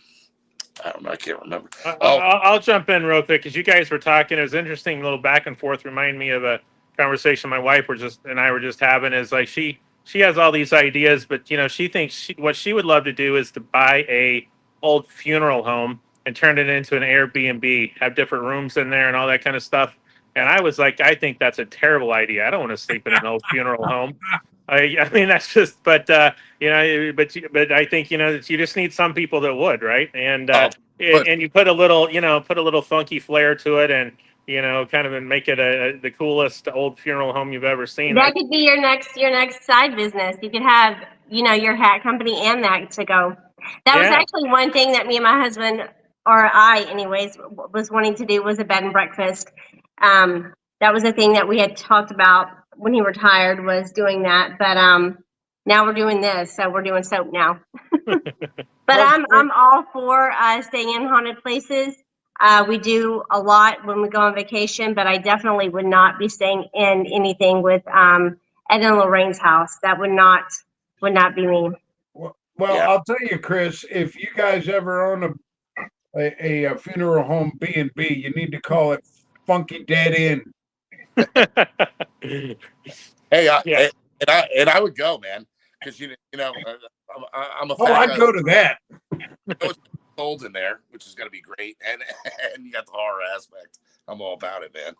don't know. I can't remember. I'll jump in real quick because you guys were talking. It was interesting, little back and forth. Remind me of a conversation my wife and I were just having. Is like she has all these ideas, but you know she thinks what she would love to do is to buy a old funeral home and turn it into an Airbnb, have different rooms in there and all that kind of stuff. And I was like, I think that's a terrible idea. I don't want to sleep in an old funeral home. I mean, that's just, but you know, but I think, you know, you just need some people that would, right? And and you put a little funky flair to it, and you know, kind of make it the coolest old funeral home you've ever seen. That could be your next side business. You could have, you know, your hat company and that to go. That was actually one thing that me and my husband, or I anyways, was wanting to do, was a bed and breakfast. That was a thing that we had talked about when he retired, was doing that. But now we're doing this, so we're doing soap now. But I'm all for staying in haunted places. We do a lot when we go on vacation, but I definitely would not be staying in anything with Ed and Lorraine's house. That would not be me. Well, yeah. I'll tell you, Chris, if you guys ever own a funeral home B&B, you need to call it Funky Dead Inn. Hey, I would go, man, because you know I'm a. I'd go to that. It's cold in there, which is going to be great, and you got the horror aspect. I'm all about it, man.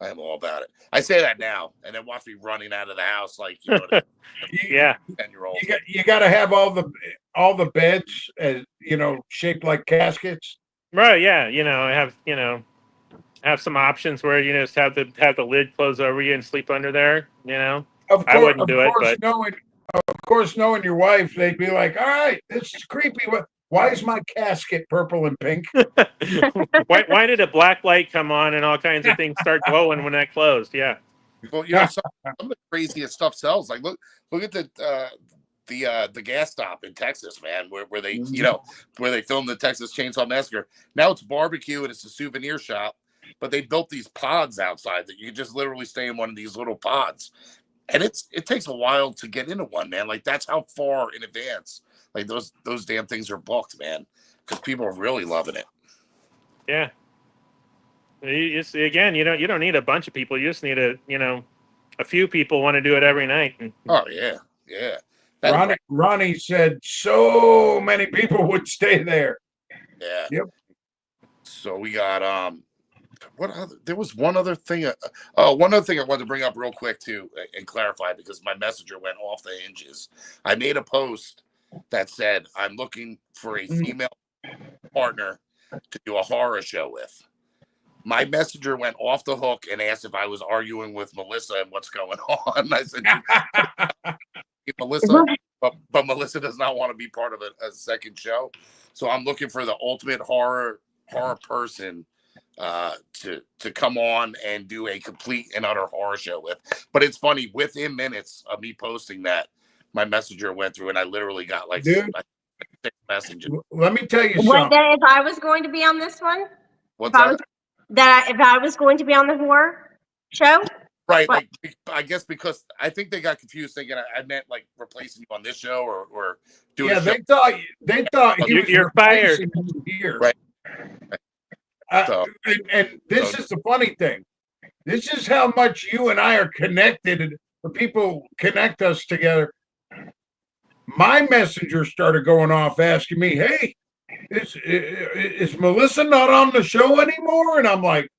I am all about it. I say that now, and then watch me running out of the house like, you know, 10-year-old. You got to have all the beds, as you know, shaped like caskets. Right. Yeah. You know, have some options where you just have the lid close over you and sleep under there. You know, I wouldn't do it, but of course, knowing your wife, they'd be like, "All right, this is creepy. Why is my casket purple and pink? why did a black light come on and all kinds of things start glowing when that closed?" Yeah. Well, you know, some of the craziest stuff sells. Like look at the gas stop in Texas, man, where they where they filmed the Texas Chainsaw Massacre. Now it's barbecue and it's a souvenir shop, but they built these pods outside that you can just literally stay in one of these little pods, and it takes a while to get into one, man. Like that's how far in advance. Like those damn things are booked, man, because people are really loving it. Yeah. Again, you don't need a bunch of people. You just need a few people want to do it every night. Oh yeah. Ronnie said so many people would stay there. Yeah. Yep. So we got there was one other thing. One other thing I wanted to bring up real quick too and clarify, because my messenger went off the hinges. I made a post that said I'm looking for a female partner to do a horror show with. My messenger went off the hook and asked if I was arguing with Melissa and what's going on. I said, Melissa, but Melissa does not want to be part of a second show. So I'm looking for the ultimate horror person to come on and do a complete and utter horror show with. But it's funny, within minutes of me posting that, my messenger went through and I literally got like 6 messages. Let me tell you something. If I was going to be on this one, What's that? If I was going to be on the horror show, Right. What? Like, I guess because I think they got confused thinking I meant like replacing you on this show or doing Yeah, a show. they thought he was You're fired. replacing you here. Right. So, And this is the funny thing. This is how much you and I are connected. The people connect us together. My messenger started going off asking me, "Hey, is Melissa not on the show anymore?" And I'm like,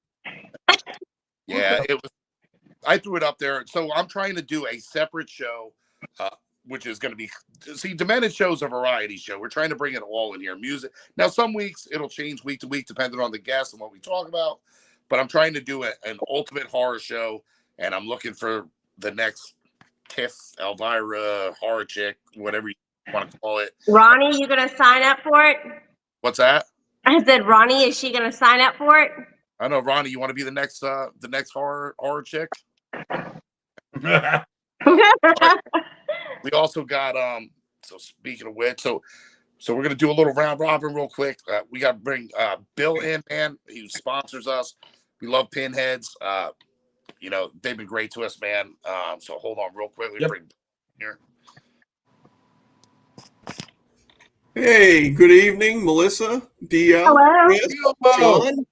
yeah, it was. I threw it up there. So I'm trying to do a separate show, which is going to be. See, Demented show's a variety show. We're trying to bring it all in here. Music. Now, some weeks it'll change week to week depending on the guests and what we talk about. But I'm trying to do an ultimate horror show, and I'm looking for the next Tiff, Elvira, horror chick, whatever you want to call it. Ronnie, you gonna sign up for it? What's that? I said, Ronnie, is she gonna sign up for it? I know, Ronnie. You want to be the next horror chick? We also got So speaking of which, so we're gonna do a little round robin real quick. We got to bring Bill in, man. He sponsors us. We love Pinheads. You know, they've been great to us, man. So hold on real quick. We bring here. Hey, good evening, Melissa, DL, Hello. Chris, Hello. John.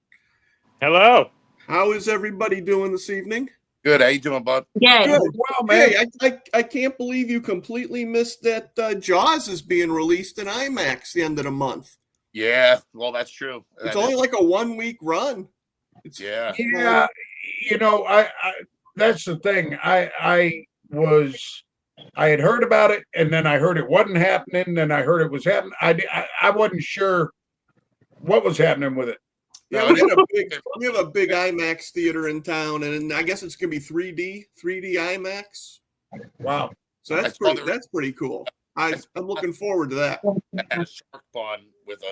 Hello. How is everybody doing this evening? Good. How you doing, bud? Good. Good. well, man. Hey, I can't believe you completely missed that Jaws is being released in IMAX the end of the month. Yeah. Well, that's true. It's only like a 1 week run. Yeah. Yeah, you know, I that's the thing. I had heard about it, and then I heard it wasn't happening, and I heard it was happening. I wasn't sure what was happening with it. Yeah, we have a big IMAX theater in town, and I guess it's gonna be 3D IMAX. Wow. So that's pretty cool. I'm looking forward to that. Had a shark bun with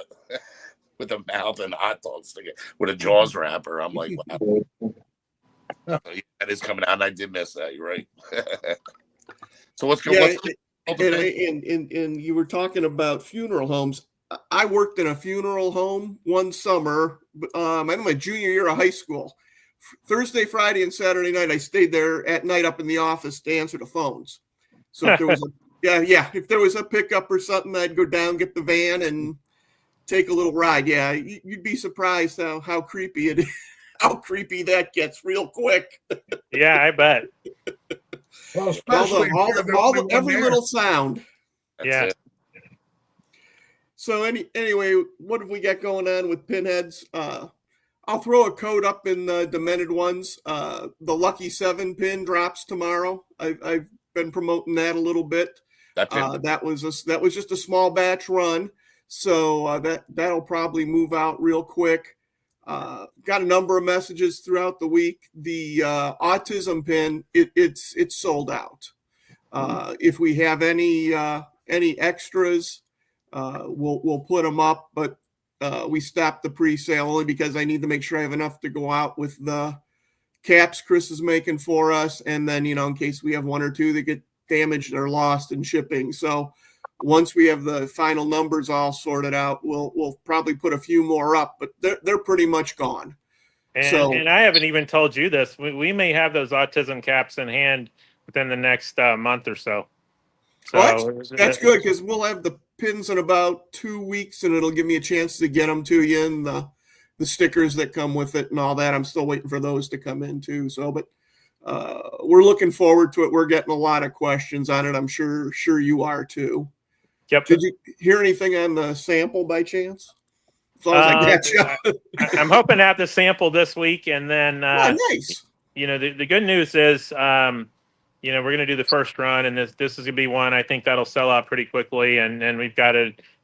a mouth and hot dogs together with a Jaws wrapper. I'm like, wow. That is coming out, and I did miss that. You're right. So what's going? And you were talking about funeral homes. I worked in a funeral home one summer. I'm in my junior year of high school. Thursday, Friday, and Saturday night, I stayed there at night up in the office to answer the phones. So if there was if there was a pickup or something, I'd go down, get the van, and take a little ride. Yeah, you'd be surprised how creepy it is. How creepy that gets real quick. Yeah, I bet. Well, especially every little sound. Yeah. It. So anyway, what have we got going on with Pinheads? I'll throw a code up in the Demented ones. The Lucky 7 pin drops tomorrow. I've been promoting that a little bit. That was just a small batch run, so that'll probably move out real quick. Got a number of messages throughout the week. The autism pin, it's sold out. If we have any extras, we'll put them up, but we stopped the pre-sale only because I need to make sure I have enough to go out with the caps Chris is making for us, and then in case we have one or two that get damaged or lost in shipping. So once we have the final numbers all sorted out, we'll probably put a few more up, but they're pretty much gone. And I haven't even told you this. We may have those autism caps in hand within the next month or so. So that's good, because we'll have the pins in about 2 weeks, and it'll give me a chance to get them to you, and the stickers that come with it and all that. I'm still waiting for those to come in too. So, but we're looking forward to it. We're getting a lot of questions on it. I'm sure you are too. Yep. Did you hear anything on the sample by chance? As long as I got you. I'm hoping to have the sample this week, and then nice. The good news is we're going to do the first run, and this is going to be one I think that'll sell out pretty quickly, and we've got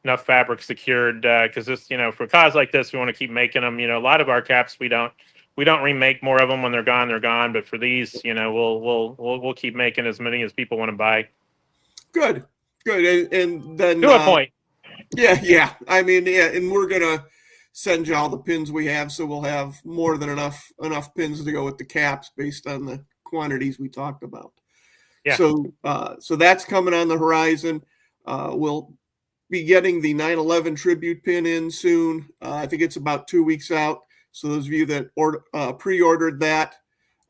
enough fabric secured because this, for a cause like this, we want to keep making them. A lot of our caps we don't remake more of them when they're gone, but for these, we'll keep making as many as people want to buy. Good, and then to a point. Yeah. I mean, and we're gonna send you all the pins we have, so we'll have more than enough pins to go with the caps based on the quantities we talked about. Yeah. So that's coming on the horizon. We'll be getting the 9/11 tribute pin in soon. I think it's about 2 weeks out. So those of you that pre-ordered that,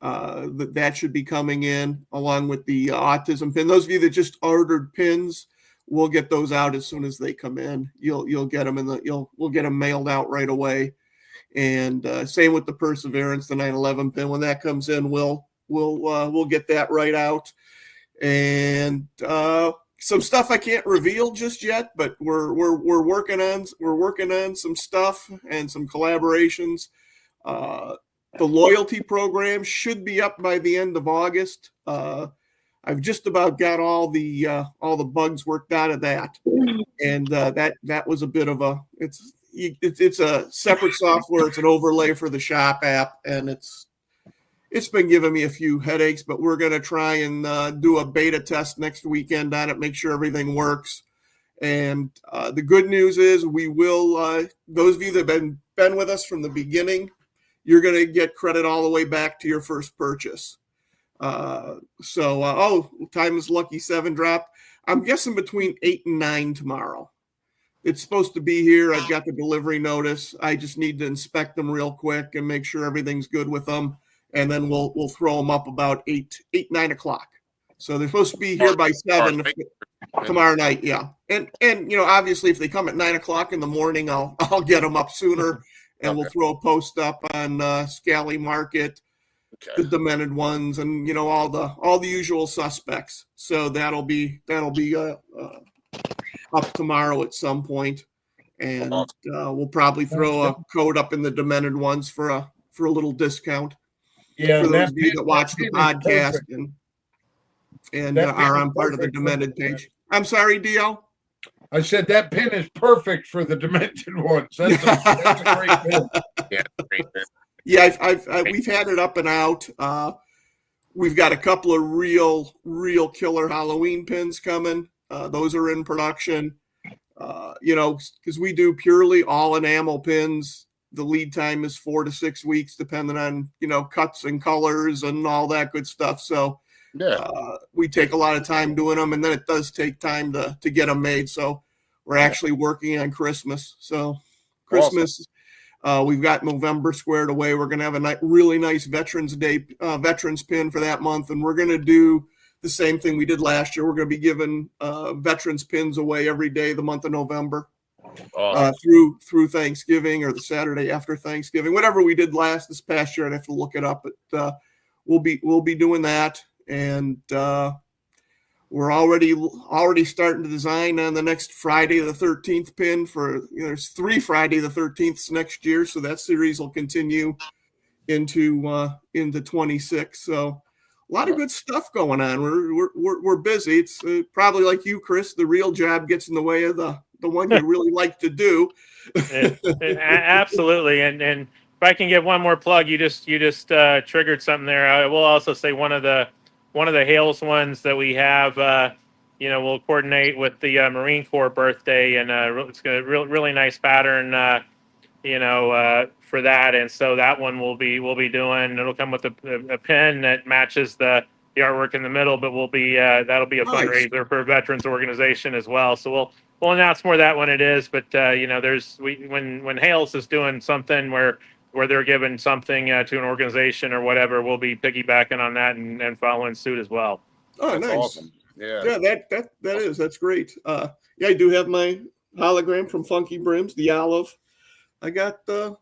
That should be coming in along with the autism pin. Those of you that just ordered pins, we'll get those out as soon as they come in. You'll get them we'll get them mailed out right away. And same with the Perseverance, the 911 pin. When that comes in, we'll get that right out. And some stuff I can't reveal just yet, but we're working on some stuff and some collaborations. The loyalty program should be up by the end of August. I've just about got all the bugs worked out of that, and that was a bit of it's a separate software. It's an overlay for the shop app, and it's been giving me a few headaches. But we're going to try and do a beta test next weekend on it, make sure everything works. And the good news is we will. Those of you that have been with us from the beginning, you're going to get credit all the way back to your first purchase. Time is lucky 7 drop. I'm guessing between 8 and 9 tomorrow. It's supposed to be here. I've got the delivery notice. I just need to inspect them real quick and make sure everything's good with them. And then we'll throw them up about 9 o'clock. So they're supposed to be here by 7 tomorrow night. Yeah. And obviously if they come at 9 o'clock in the morning, I'll get them up sooner. And we'll throw a post up on Scally Market, the Demented ones, and all the usual suspects. So that'll be up tomorrow at some point, and we'll probably throw a code up in the Demented ones for a little discount. Yeah, for those of you that watch the podcast and are on part of the Demented page. I'm sorry, DL. I said that pin is perfect for the Demented ones. That's a great pin. Yeah, great pin. Yeah, we've had it up and out. We've got a couple of real killer Halloween pins coming. Those are in production. Because we do purely all enamel pins. The lead time is 4 to 6 weeks, depending on cuts and colors and all that good stuff. So. Yeah, we take a lot of time doing them, and then it does take time to get them made. So we're actually working on Christmas. So Christmas, we've got November squared away. We're going to have a really nice Veterans Day Veterans pin for that month, and we're going to do the same thing we did last year. We're going to be giving Veterans pins away every day the month of November through Thanksgiving or the Saturday after Thanksgiving, whatever we did this past year. I'd have to look it up, but we'll be doing that. And we're already starting to design on the next Friday the 13th pin for there's 3 Friday the 13th next year, so that series will continue into 26. So a lot of good stuff going on. We're busy. It's probably like you, Chris. The real job gets in the way of the one you really like to do. Absolutely, and if I can give one more plug, you just triggered something there. I will also say one of the Hales ones that we have, we'll coordinate with the Marine Corps birthday, and it's a really nice pattern, for that. And so that one we'll be doing. It'll come with a pin that matches the artwork in the middle, but that'll be a fundraiser for a veterans organization as well. So we'll announce more of that when it is. But when Hales is doing something where they're giving something to an organization or whatever, we'll be piggybacking on that and following suit as well. Oh, that's nice. Awesome. Yeah. That's great. I do have my hologram from Funky Brims, the olive. I got the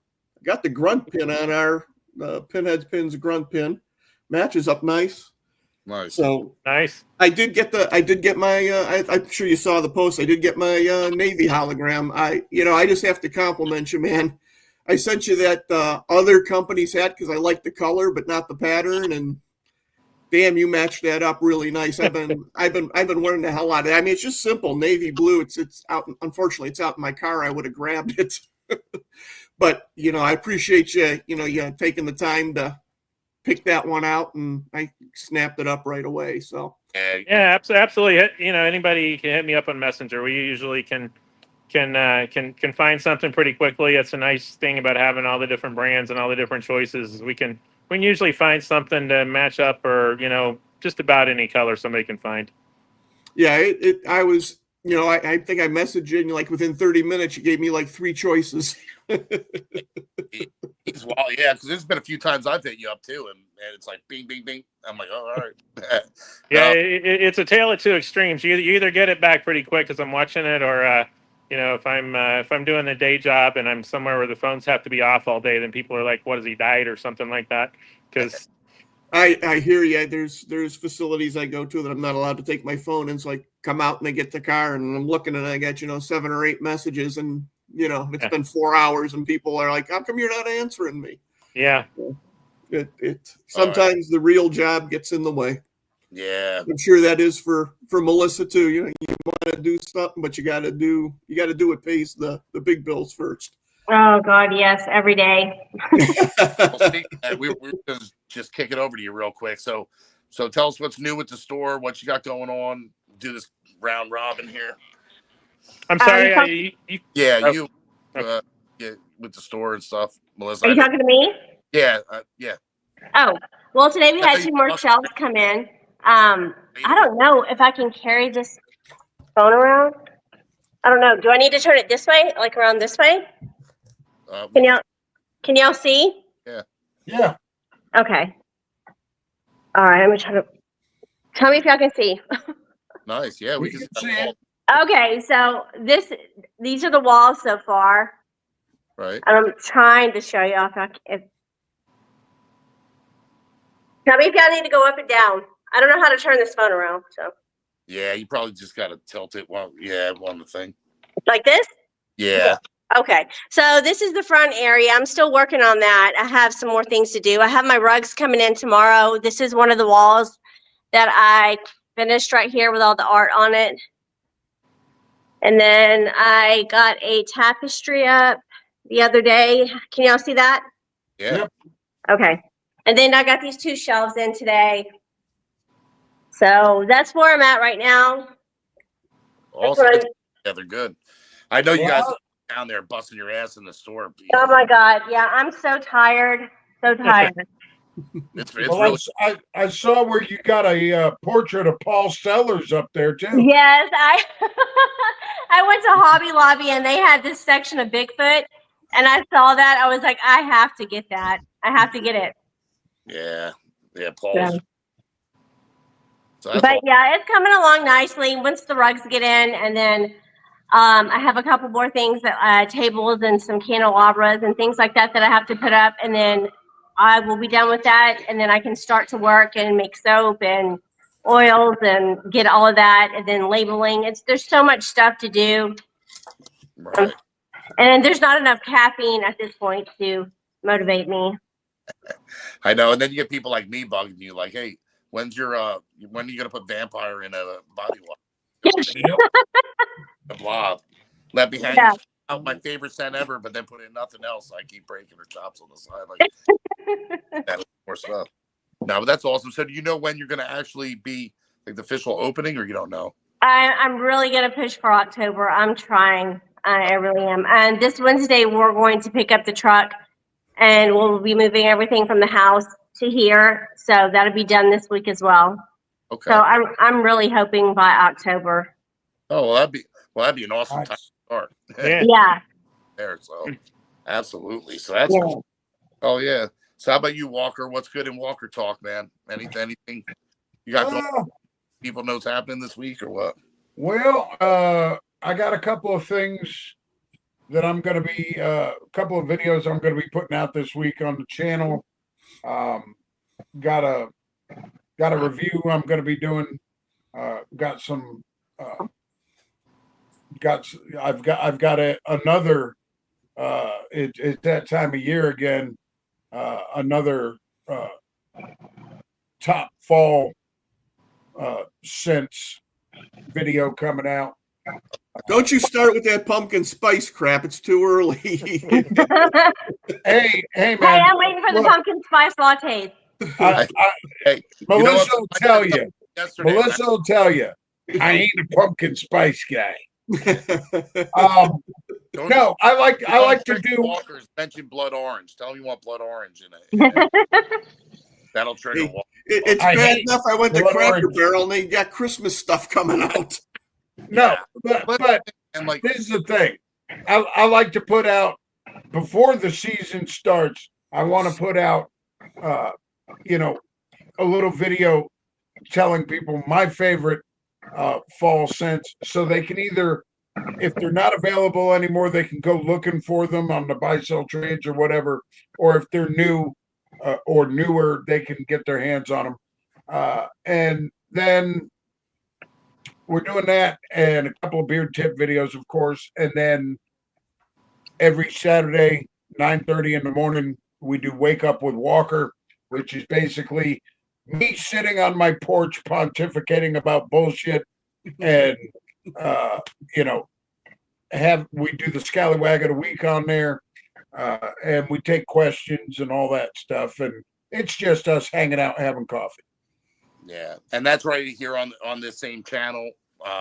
grunt pin on our Pinheads Pins grunt pin. Matches up nice. Nice. So nice. I did get my. I'm sure you saw the post. I did get my Navy hologram. I just have to compliment you, man. I sent you that other company's hat because I like the color but not the pattern, and damn, you matched that up really nice. I've been wearing the hell out of it. I mean, it's just simple navy blue. It's out. Unfortunately, it's out in my car. I would have grabbed it, but I appreciate you. You taking the time to pick that one out, and I snapped it up right away. So yeah, absolutely. Anybody can hit me up on Messenger. We usually can find something pretty quickly. It's a nice thing about having all the different brands and all the different choices. We can usually find something to match up, or just about any color somebody can find. Yeah, I was I think I messaged you, and like within 30 minutes you gave me like 3 choices. He's wild, yeah. Because there's been a few times I've hit you up too, and it's like bing, bing, bing. I'm like, oh, all right. Yeah, it's a tale of two extremes. You either get it back pretty quick because I'm watching it, or if I'm doing a day job and I'm somewhere where the phones have to be off all day, then people are like, "What, has he died?" or something like that. Because I hear you. There's facilities I go to that I'm not allowed to take my phone, and it's like come out and I get the car and I'm looking and I get 7 or 8 messages, and it's been 4 hours and people are like, how come you're not answering me? yeah, It sometimes the real job gets in the way. Yeah, I'm sure that is for Melissa too. You want to do something, but you got to do what pays the big bills first. Oh God, yes, every day. well, speaking of that, we're going to just kick it over to you real quick. So tell us what's new with the store, what you got going on. Do this round robin here. I'm sorry. You with the store and stuff, Melissa. Are you talking to me? Yeah, yeah. Oh, well, today we had 2 more shelves come in. I don't know if I can carry this phone around. I don't know. Do I need to turn it this way, like around this way? Can y'all see? Yeah. Okay. All right. I'm gonna try to. Tell me if y'all can see. Nice. Yeah, we can see it. Okay, so these are the walls so far. Right. And I'm trying to show you if tell me if y'all need to go up and down. I don't know how to turn this phone around, so. Yeah, you probably just got to tilt it on the thing. Like this? Yeah. Okay, so this is the front area. I'm still working on that. I have some more things to do. I have my rugs coming in tomorrow. This is one of the walls that I finished right here with all the art on it. And then I got a tapestry up the other day. Can y'all see that? Yeah. Okay. And then I got these 2 shelves in today. So that's where I'm at right now. Awesome. Yeah, they're good. I know you guys are down there busting your ass in the store. Oh my God. Yeah, I'm so tired. So tired. It's Well, really. I saw where you got a portrait of Paul Sellers up there too. Yes, I went to Hobby Lobby and they had this section of Bigfoot, and I saw that. I was like, I have to get that. I have to get it. Yeah, Paul's. Yeah. So But yeah, it's coming along nicely once the rugs get in, and then I have a couple more things that tables and some candelabras and things like that I have to put up, and then I will be done with that, and then I can start to work and make soap and oils and get all of that, and then labeling. There's so much stuff to do, right. And there's not enough caffeine at this point to motivate me. I know, and then you get people like me bugging you, like, "Hey, when are you gonna put vampire in a body wash?" The blob. Let me hang out my favorite scent ever, but then put in nothing else. I keep breaking her chops on the side, like that more stuff. No, but that's awesome. So, do you know when you're gonna actually be like the official opening, or you don't know? I'm really gonna push for October. I'm trying. I really am. And this Wednesday, we're going to pick up the truck, and we'll be moving everything from the house to here. So that'll be done this week as well. Okay. So I'm really hoping by October. Oh, well, that'd be an awesome time to start. Yeah. There, so absolutely. So that's oh yeah. So how about you, Walker? What's good in Walker talk, man? Anything you got going? People knows happening this week or what? Well, I got a couple of things that I'm going to be a couple of videos I'm going to be putting out this week on the channel. Got a review I'm going to be doing. Got some. I've got another. It's that time of year again. Another top fall scents video coming out. Don't you start with that pumpkin spice crap. It's too early. Hey, man. Hey, I'm waiting for the pumpkin spice lattes. Melissa will tell you. Melissa will tell you. I ain't a pumpkin spice guy. No, I like to do. Walker's mention blood orange. Tell him you want blood orange in it. That'll trigger Walker. It's bad enough I went to Cracker Barrel and they got Christmas stuff coming out. No, but and like this is the thing. I like to put out before the season starts. I want to put out, you know, a little video telling people my favorite fall scents, so they can either, if they're not available anymore, they can go looking for them on the buy sell trades or whatever, or if they're new or newer, they can get their hands on them. And then we're doing that and a couple of beard tip videos, of course, and then every Saturday 9:30 in the morning we do Wake Up with Walker, which is basically me sitting on my porch pontificating about bullshit, and you know, we do the scallywag of the week on there, and we take questions and all that stuff, and it's just us hanging out having coffee. Yeah, and that's right here on this same channel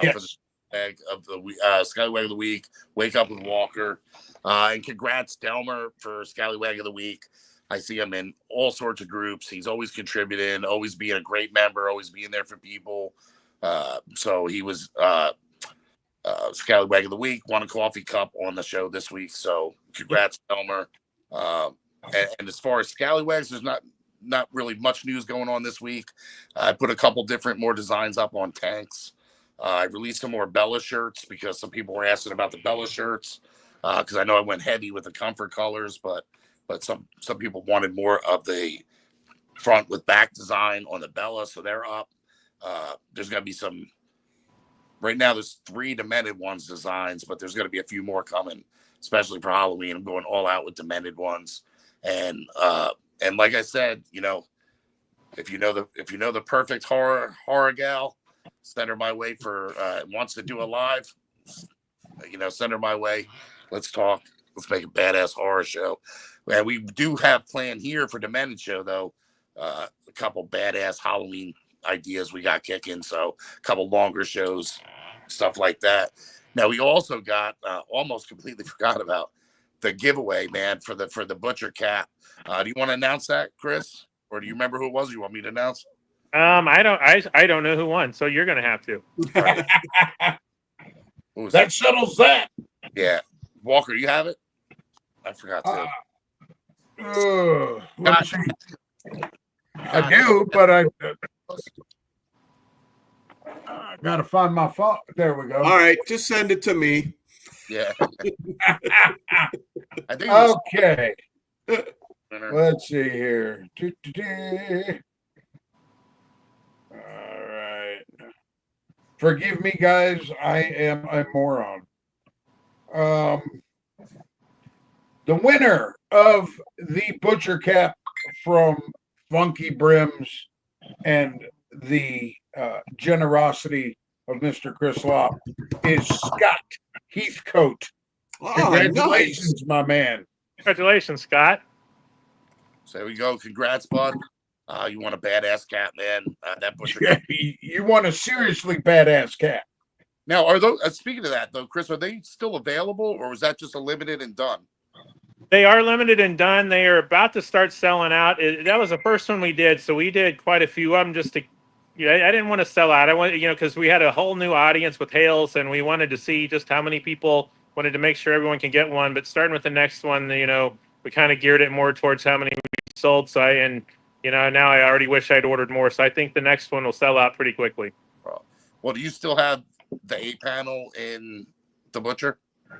Yes. for the Scallywag of the Week, Wake Up with Walker. And congrats, Delmer, for Scallywag of the Week. I see him in all sorts of groups. He's always contributing, always being a great member, always being there for people. So he was Scallywag of the Week, won a coffee cup on the show this week. So congrats, Delmer. And as far as Scallywags, there's not really much news going on this week. I put a couple different more designs up on tanks. I released some more Bella shirts because some people were asking about the Bella shirts, because I know I went heavy with the comfort colors, but some people wanted more of the front with back design on the Bella, so they're up. There's going to be some. Right now, there's 3 Demented ones designs, but there's going to be a few more coming, especially for Halloween. I'm going all out with Demented ones, and like I said, you know, if you know the perfect horror gal, send her my way for wants to do a live. You know, send her my way. Let's talk. Let's make a badass horror show. And we do have planned here for Demented show though. A couple badass Halloween ideas we got kicking. So a couple longer shows, stuff like that. Now we also got almost completely forgot about the giveaway, man, for the butcher cap. Do you want to announce that, Chris? Or do you remember who it was? You want me to announce? I don't know who won, so you're gonna have to. That settles that. Yeah. Walker, you have it? I forgot to. Let's see. I do, but I gotta find my phone. There we go. All right, just send it to me. Yeah. I think it was Okay. winner. Let's see here. All right. Forgive me, guys. I am a moron. The winner of the butcher cap from Funky Brims and the generosity of Mr. Chris Lopp is Scott Heathcote. Oh, Congratulations, nice. my man. Congratulations, Scott. So there we go. Congrats, bud. You want a badass cat, man. That butcher cap. You want a seriously badass cat. Now, are those speaking of that though, Chris, are they still available or was that just a limited and done? They are limited and done. They are about to start selling out. That was the first one we did, so we did quite a few of them just to. I didn't want to sell out. I wanted, because we had a whole new audience with Hales, and we wanted to see just how many people wanted to make sure everyone can get one. But starting with the next one, we kind of geared it more towards how many we sold. So now I already wish I'd ordered more. So I think the next one will sell out pretty quickly. Well, do you still have the 8-panel in the butcher?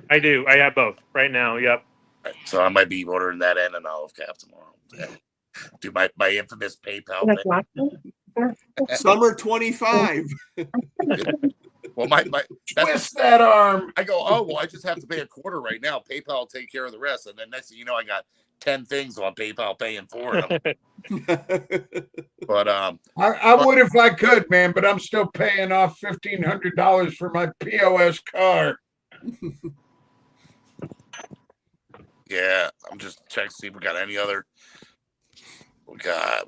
I do. I have both right now. Yep. Right, so I might be ordering that and an olive cap tomorrow. Yeah. Do my infamous PayPal thing. Summer 25. Well, my Twist that arm. I go, oh well, I just have to pay a quarter right now. PayPal will take care of the rest, and then next thing you know, I got 10 things on PayPal paying for it. But I would if I could, man, but I'm still paying off $1,500 for my POS car. yeah, I'm just checking to see if we got any other. We got.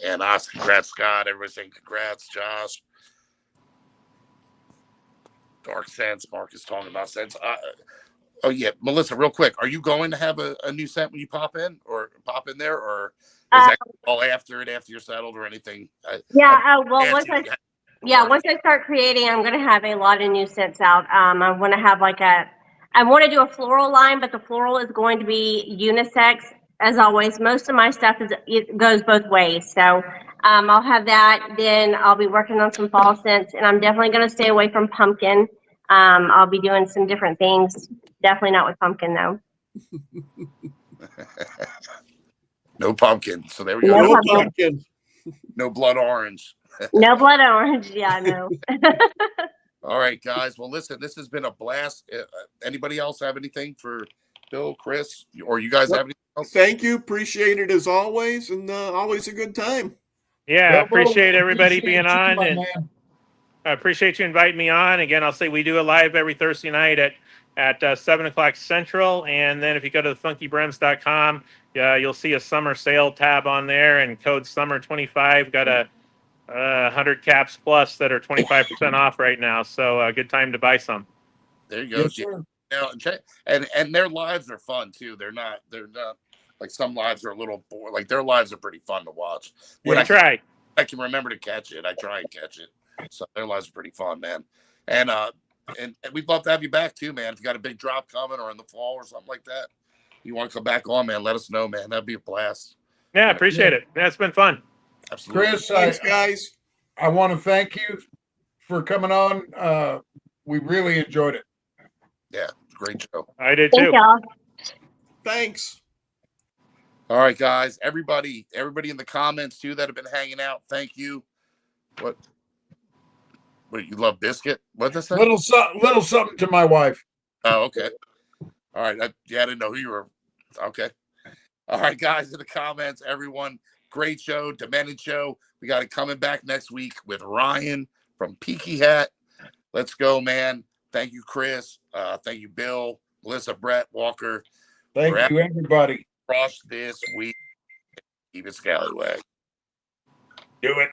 And congrats, Scott. Everybody saying congrats, Josh. Dark Sense. Mark is talking about sense. Oh yeah, Melissa, real quick. Are you going to have a new scent when you pop in there, or is that all after you're settled or anything? Once I start creating, I'm going to have a lot of new scents out. I want to have I want to do a floral line, but the floral is going to be unisex. as always, most of my stuff it goes both ways. So I'll have that. Then I'll be working on some fall scents, and I'm definitely going to stay away from pumpkin. I'll be doing some different things. Definitely not with pumpkin though. No pumpkin. So there we go. No No pumpkin. pumpkin. No blood orange. No blood orange. Yeah, I know. All right, guys. Well, listen, this has been a blast. Anybody else have anything for Bill, Chris, or you guys have anything else? Thank you. Appreciate it as always, and always a good time. Yeah, Bill, appreciate everybody appreciate being you, on, my and man. I appreciate you inviting me on. Again, I'll say we do a live every Thursday night at 7 o'clock Central. And then if you go to funkybrims.com, you'll see a summer sale tab on there, and code SUMMER25. Got a 100 caps plus that are 25% off right now. So a good time to buy some. There you go. Yes, sir. And their lives are fun too. They're not like some lives are a little boring. Like their lives are pretty fun to watch. When I try. I can remember to catch it. I try and catch it. So their lives are pretty fun, man. And we'd love to have you back too, man. If you got a big drop coming or in the fall or something like that, you want to come back on, man, let us know, man. That'd be a blast. Yeah, appreciate it. Yeah, it's been fun. Absolutely. Chris, Thanks, guys. I want to thank you for coming on. We really enjoyed it. Yeah, great show. I did Thank too. y'all. Thanks. All right, guys. Everybody in the comments too that have been hanging out. Thank you. What you love biscuit? What's that say? Little something to my wife. Oh, okay. All right. I didn't know who you were. Okay. All right, guys, in the comments, everyone, great show, Demented show. We got it coming back next week with Ryan from Peaky Hat. Let's go, man. Thank you, Chris. Thank you, Bill, Melissa, Brett, Walker. Thank you, everybody. Across this week. Keep it scallywag. Do it.